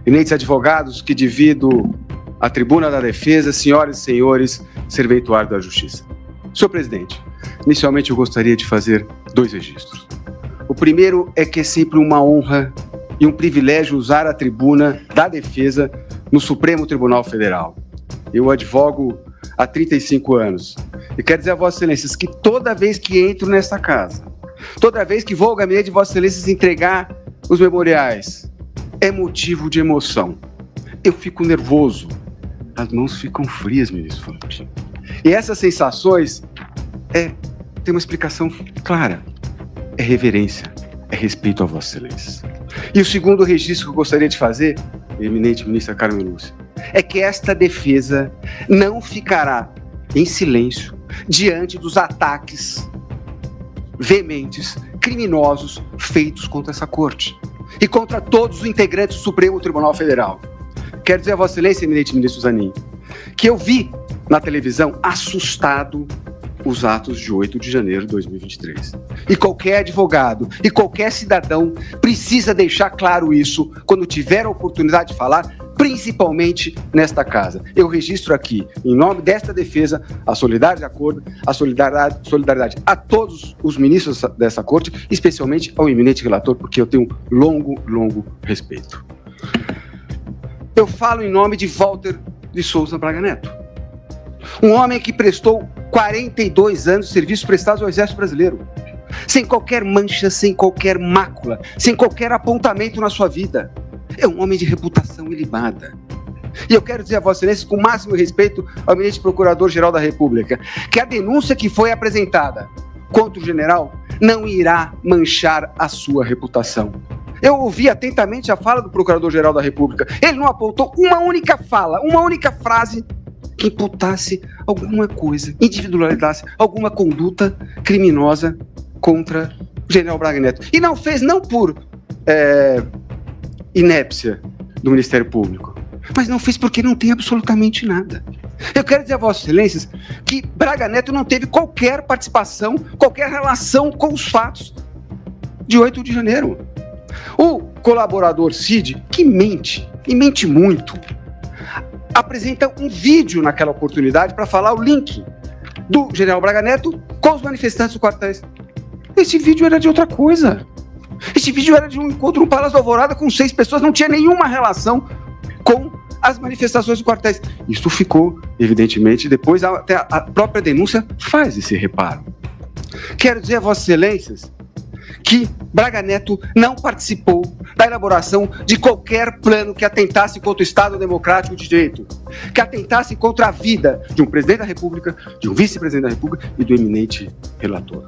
Eminentes advogados que divido a tribuna da defesa, senhoras e senhores, serventuário da Justiça. Senhor presidente, inicialmente eu gostaria de fazer 2 registros. O primeiro é que é sempre uma honra e um privilégio usar a tribuna da defesa no Supremo Tribunal Federal. Eu advogo há 35 anos e quero dizer a Vossa Excelência que toda vez que entro nesta casa, toda vez que vou ao gabinete de Vossa Excelência entregar os memoriais, é motivo de emoção. Eu fico nervoso, as mãos ficam frias, ministro Flávio. E essas sensações tem uma explicação clara. É reverência, é respeito a Vossa Excelência. E o segundo registro que eu gostaria de fazer, eminente ministra Carmen Lúcia, é que esta defesa não ficará em silêncio diante dos ataques veementes, criminosos, feitos contra essa corte e contra todos os integrantes do Supremo Tribunal Federal. Quero dizer a Vossa Excelência, eminente ministro Zanin, que eu vi na televisão assustado os atos de 8 de janeiro de 2023. E qualquer advogado e qualquer cidadão precisa deixar claro isso quando tiver a oportunidade de falar, principalmente nesta casa. Eu registro aqui, em nome desta defesa, a solidariedade de acordo, a solidariedade a todos os ministros dessa corte, especialmente ao eminente relator, porque eu tenho longo respeito. Eu falo em nome de Walter de Souza Braga Neto, um homem que prestou 42 anos de serviços prestados ao Exército Brasileiro, sem qualquer mancha, sem qualquer mácula, sem qualquer apontamento na sua vida. É um homem de reputação ilibada. E eu quero dizer a Vossa Excelência, com o máximo respeito ao eminente Procurador-Geral da República, que a denúncia que foi apresentada contra o general não irá manchar a sua reputação. Eu ouvi atentamente a fala do Procurador-Geral da República. Ele não apontou uma única fala, uma única frase que imputasse alguma coisa, individualizasse alguma conduta criminosa contra o general Braga Neto. E não fez não por inépcia do Ministério Público, mas não fez porque não tem absolutamente nada. Eu quero dizer a Vossas Excelências que Braga Neto não teve qualquer participação, qualquer relação com os fatos de 8 de janeiro. O colaborador Cid, que mente, e mente muito, apresenta um vídeo naquela oportunidade para falar o link do general Braga Neto com os manifestantes dos quartéis. Esse vídeo era de outra coisa. Esse vídeo era de um encontro no Palácio da Alvorada com 6 pessoas, não tinha nenhuma relação com as manifestações dos quartéis. Isso ficou, evidentemente, depois até a própria denúncia faz esse reparo. Quero dizer a Vossas Excelências que Braga Neto não participou da elaboração de qualquer plano que atentasse contra o Estado Democrático de Direito, que atentasse contra a vida de um presidente da República, de um vice-presidente da República e do eminente relator.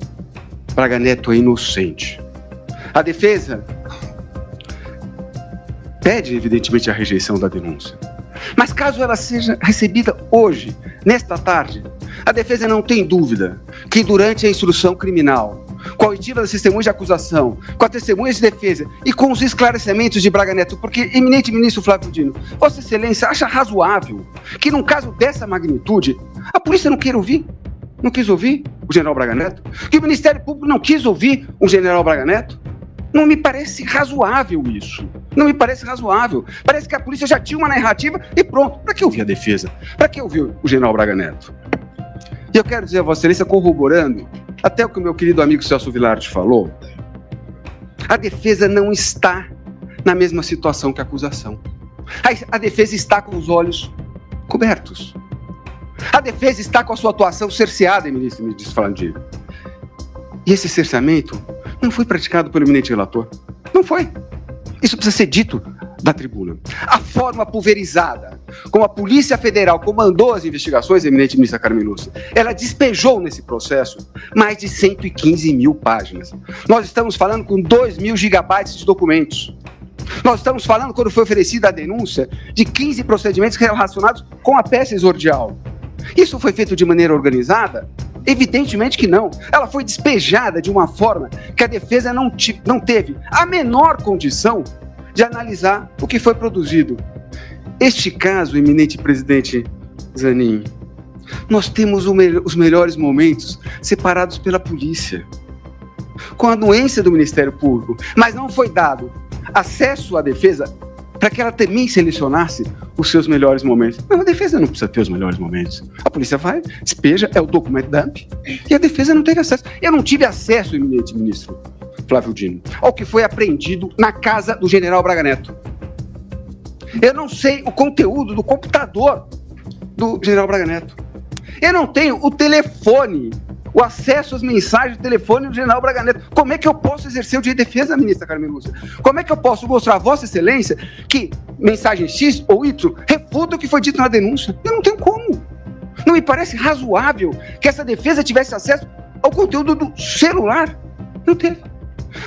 Braga Neto é inocente. A defesa pede, evidentemente, a rejeição da denúncia. Mas caso ela seja recebida hoje, nesta tarde, a defesa não tem dúvida que durante a instrução criminal, com a oitiva das testemunhas de acusação, com as testemunhas de defesa e com os esclarecimentos de Braga Neto, porque, eminente ministro Flávio Dino, Vossa Excelência acha razoável que, num caso dessa magnitude, a polícia não queira ouvir? Não quis ouvir o general Braga Neto? Que o Ministério Público não quis ouvir o general Braga Neto? Não me parece razoável isso. Não me parece razoável. Parece que a polícia já tinha uma narrativa e pronto. Para que ouvir a defesa? Para que ouvir o general Braga Neto? E eu quero dizer a Vossa Excelência, corroborando até o que o meu querido amigo Celso Villard falou, a defesa não está na mesma situação que a acusação. A defesa está com os olhos cobertos. A defesa está com a sua atuação cerceada, ministro Flandino. E esse cerceamento não foi praticado pelo eminente relator. Não foi. Isso precisa ser dito da tribuna. A forma pulverizada como a Polícia Federal comandou as investigações, eminente ministra Carmen Lúcia, ela despejou nesse processo mais de 115 mil páginas. Nós estamos falando com 2.000 gigabytes de documentos. Nós estamos falando, quando foi oferecida a denúncia, de 15 procedimentos relacionados com a peça exordial. Isso foi feito de maneira organizada? Evidentemente que não. Ela foi despejada de uma forma que a defesa não teve a menor condição de analisar o que foi produzido. Este caso, eminente presidente Zanin, nós temos os melhores momentos separados pela polícia, com a anuência do Ministério Público, mas não foi dado acesso à defesa para que ela também selecionasse os seus melhores momentos. Não, a defesa não precisa ter os melhores momentos. A polícia vai, despeja, é o documento dump, e a defesa não teve acesso. Eu não tive acesso, eminente ministro Flávio Dino, ao que foi apreendido na casa do general Braga Neto. Eu não sei o conteúdo do computador do general Braga Neto. Eu não tenho o telefone, o acesso às mensagens do telefone do general Braga Neto. Como é que eu posso exercer o direito de defesa, ministra Carmen Lúcia? Como é que eu posso mostrar a Vossa Excelência que mensagem X ou Y refuta o que foi dito na denúncia? Eu não tenho como. Não me parece razoável que essa defesa tivesse acesso ao conteúdo do celular. Não teve.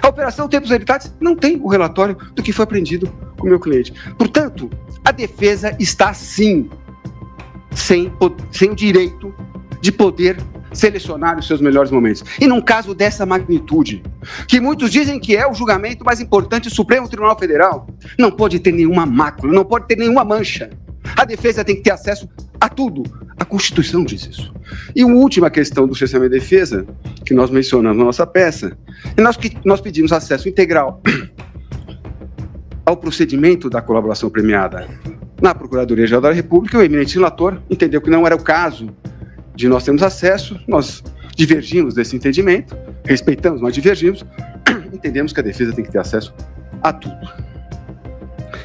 A operação Tempos Evitados não tem o relatório do que foi apreendido com o meu cliente. Portanto, a defesa está, sim, sem o direito de poder selecionar os seus melhores momentos. E num caso dessa magnitude, que muitos dizem que é o julgamento mais importante do Supremo Tribunal Federal, não pode ter nenhuma mácula, não pode ter nenhuma mancha. A defesa tem que ter acesso a tudo. A Constituição diz isso. E uma última questão do cerceamento de defesa, que nós mencionamos na nossa peça, é nós pedimos acesso integral ao procedimento da colaboração premiada na Procuradoria-Geral da República. O eminente relator entendeu que não era o caso de nós termos acesso, nós divergimos desse entendimento, respeitamos, mas divergimos, entendemos que a defesa tem que ter acesso a tudo.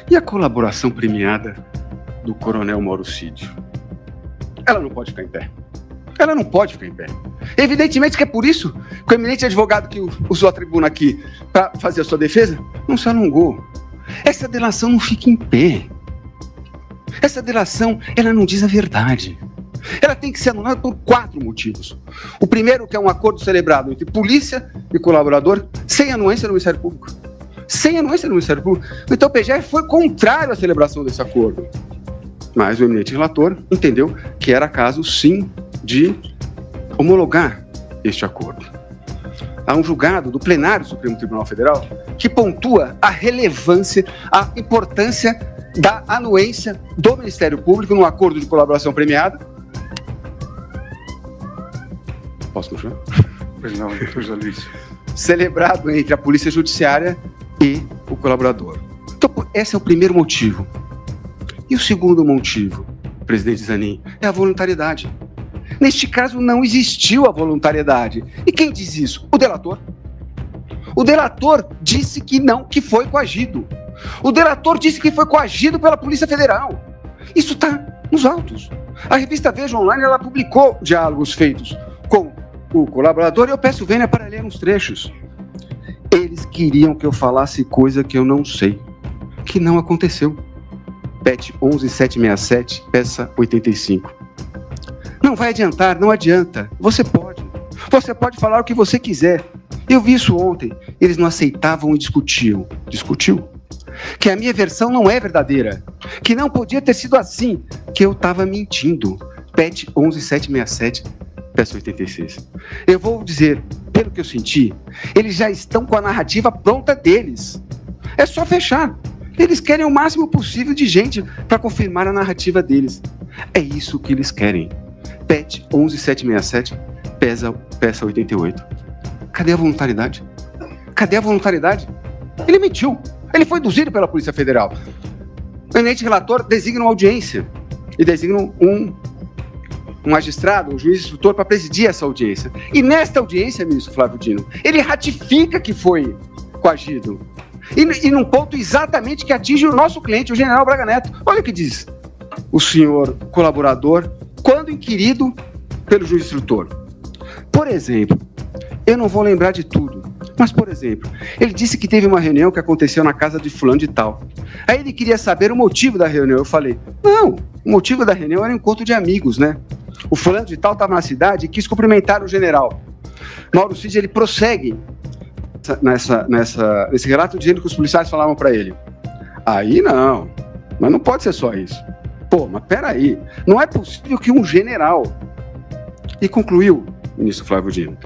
E a colaboração premiada do coronel Mauro Cid? Ela não pode ficar em pé. Ela não pode ficar em pé. Evidentemente que é por isso que o eminente advogado que usou a tribuna aqui para fazer a sua defesa não se alongou. Essa delação não fica em pé. Essa delação, ela não diz a verdade. Ela tem que ser anulada por 4 motivos. O primeiro, que é um acordo celebrado entre polícia e colaborador, sem anuência do Ministério Público. Sem anuência do Ministério Público. Então o PGR foi contrário à celebração desse acordo. Mas o eminente relator entendeu que era caso, sim, de homologar este acordo. Há um julgado do plenário do Supremo Tribunal Federal que pontua a relevância, a importância da anuência do Ministério Público no acordo de colaboração premiada. Posso continuar? Pois não, doutor José Luiz. Celebrado entre a Polícia Judiciária e o colaborador. Então, esse é o primeiro motivo. E o segundo motivo, presidente Zanin, é a voluntariedade. Neste caso, não existiu a voluntariedade. E quem diz isso? O delator. O delator disse que não, que foi coagido. O delator disse que foi coagido pela Polícia Federal. Isso está nos autos. A revista Veja Online, ela publicou diálogos feitos com o colaborador e eu peço vênia para ler uns trechos. Eles queriam que eu falasse coisa que eu não sei, que não aconteceu. PET 11767, peça 85. Não vai adiantar, não adianta. Você pode falar o que você quiser. Eu vi isso ontem. Eles não aceitavam e discutiam. Discutiu? Que a minha versão não é verdadeira. Que não podia ter sido assim. Que eu estava mentindo. PET 11767, peça 86. Eu vou dizer, pelo que eu senti, eles já estão com a narrativa pronta deles. É só fechar. Eles querem o máximo possível de gente para confirmar a narrativa deles. É isso que eles querem. PET 11767, peça 88. Cadê a voluntariedade? Cadê a voluntariedade? Ele mentiu. Ele foi induzido pela Polícia Federal. O eminente relator designa uma audiência e designa um magistrado, um juiz instrutor para presidir essa audiência. E nesta audiência, ministro Flávio Dino, ele ratifica que foi coagido. E num ponto exatamente que atinge o nosso cliente, o general Braga Neto. Olha o que diz o senhor colaborador quando inquirido pelo juiz instrutor. Por exemplo, eu não vou lembrar de tudo. Mas, por exemplo, ele disse que teve uma reunião que aconteceu na casa de fulano de tal. Aí ele queria saber o motivo da reunião. Eu falei, não, o motivo da reunião era um encontro de amigos, né? O fulano de tal estava na cidade e quis cumprimentar o general. Mauro Cid, ele prossegue nesse relato dizendo que os policiais falavam para ele, aí não, mas não pode ser só isso. Pô, mas peraí, não é possível que um general... E concluiu, ministro Flávio Dino,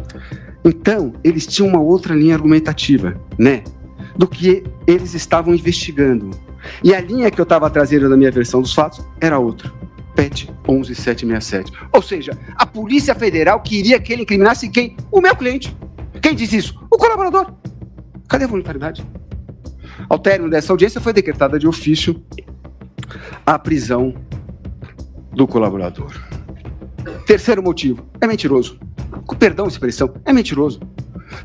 então eles tinham uma outra linha argumentativa, né, do que eles estavam investigando. E a linha que eu estava trazendo na minha versão dos fatos era outra, PET 11767. Ou seja, a Polícia Federal queria que ele incriminasse quem? O meu cliente. Quem disse isso? O colaborador. Cadê a voluntariedade? Ao término dessa audiência foi decretada de ofício a prisão do colaborador. Terceiro motivo, é mentiroso. Com perdão de expressão, é mentiroso.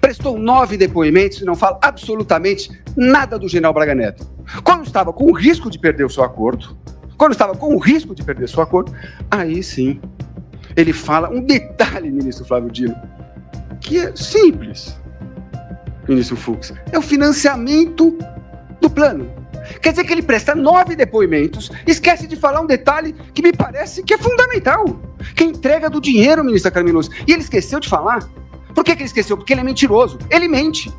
Prestou 9 depoimentos e não fala absolutamente nada do general Braga Neto. Quando estava com o risco de perder o seu acordo, aí sim, ele fala um detalhe, ministro Flávio Dino, que é simples, ministro Fux, é o financiamento do plano. Quer dizer que ele presta 9 depoimentos, esquece de falar um detalhe que me parece que é fundamental, que é a entrega do dinheiro, ministra Carmen Lúcia. E ele esqueceu de falar. Por que ele esqueceu? Porque ele é mentiroso. Ele mente.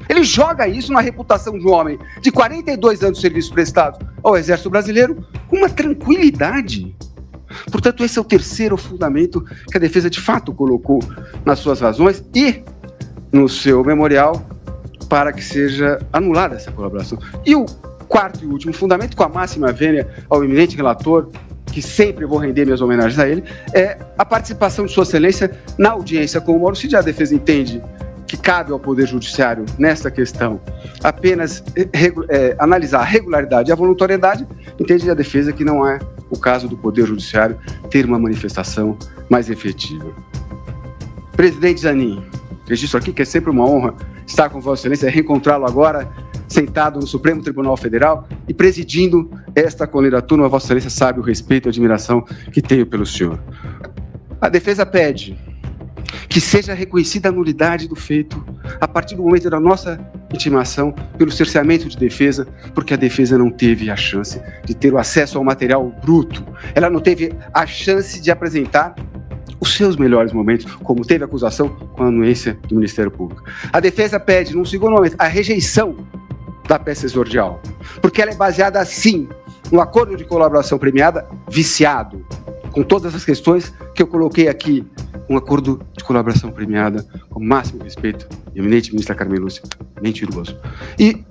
Ele joga isso na reputação de um homem de 42 anos de serviço prestado ao Exército Brasileiro com uma tranquilidade. Portanto, esse é o terceiro fundamento que a defesa de fato colocou nas suas razões e no seu memorial para que seja anulada essa colaboração. E o quarto e último fundamento, com a máxima vênia ao eminente relator, que sempre vou render minhas homenagens a ele, é a participação de Sua Excelência na audiência com o Mauro Cid. A defesa entende que cabe ao Poder Judiciário, nesta questão, apenas analisar a regularidade e a voluntariedade. Entende a defesa que não é o caso do Poder Judiciário ter uma manifestação mais efetiva. Presidente Zanin, registro aqui que é sempre uma honra estar com Vossa Excelência, reencontrá-lo agora, sentado no Supremo Tribunal Federal e presidindo esta colenda turma. Vossa Excelência sabe o respeito e a admiração que tenho pelo senhor. A defesa pede que seja reconhecida a nulidade do feito a partir do momento da nossa intimação pelo cerceamento de defesa, porque a defesa não teve a chance de ter o acesso ao material bruto, ela não teve a chance de apresentar os seus melhores momentos, como teve a acusação com a anuência do Ministério Público. A defesa pede, num segundo momento, a rejeição da peça exordial, porque ela é baseada, sim, no acordo de colaboração premiada viciado, com todas as questões que eu coloquei aqui, um acordo de colaboração premiada com o máximo respeito, eminente ministra Carmen Lúcia, mentiroso. E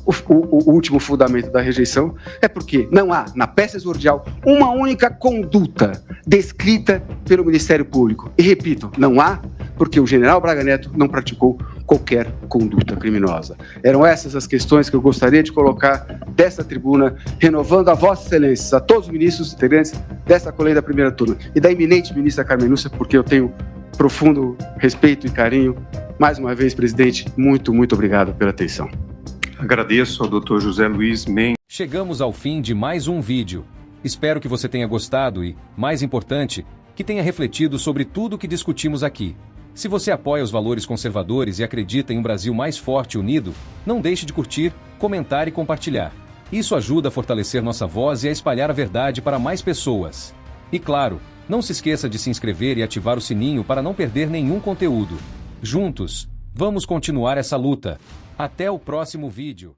o último fundamento da rejeição é porque não há, na peça exordial, uma única conduta descrita pelo Ministério Público. E repito, não há, porque o general Braga Neto não praticou qualquer conduta criminosa. Eram essas as questões que eu gostaria de colocar desta tribuna, renovando a Vossa Excelência, a todos os ministros integrantes desta colenda primeira turma, e da eminente ministra Carmen Lúcia, porque eu tenho profundo respeito e carinho. Mais uma vez, presidente, muito obrigado pela atenção. Agradeço ao Dr. José Luiz Mendes. Chegamos ao fim de mais um vídeo. Espero que você tenha gostado e, mais importante, que tenha refletido sobre tudo o que discutimos aqui. Se você apoia os valores conservadores e acredita em um Brasil mais forte e unido, não deixe de curtir, comentar e compartilhar. Isso ajuda a fortalecer nossa voz e a espalhar a verdade para mais pessoas. E claro, não se esqueça de se inscrever e ativar o sininho para não perder nenhum conteúdo. Juntos, vamos continuar essa luta. Até o próximo vídeo.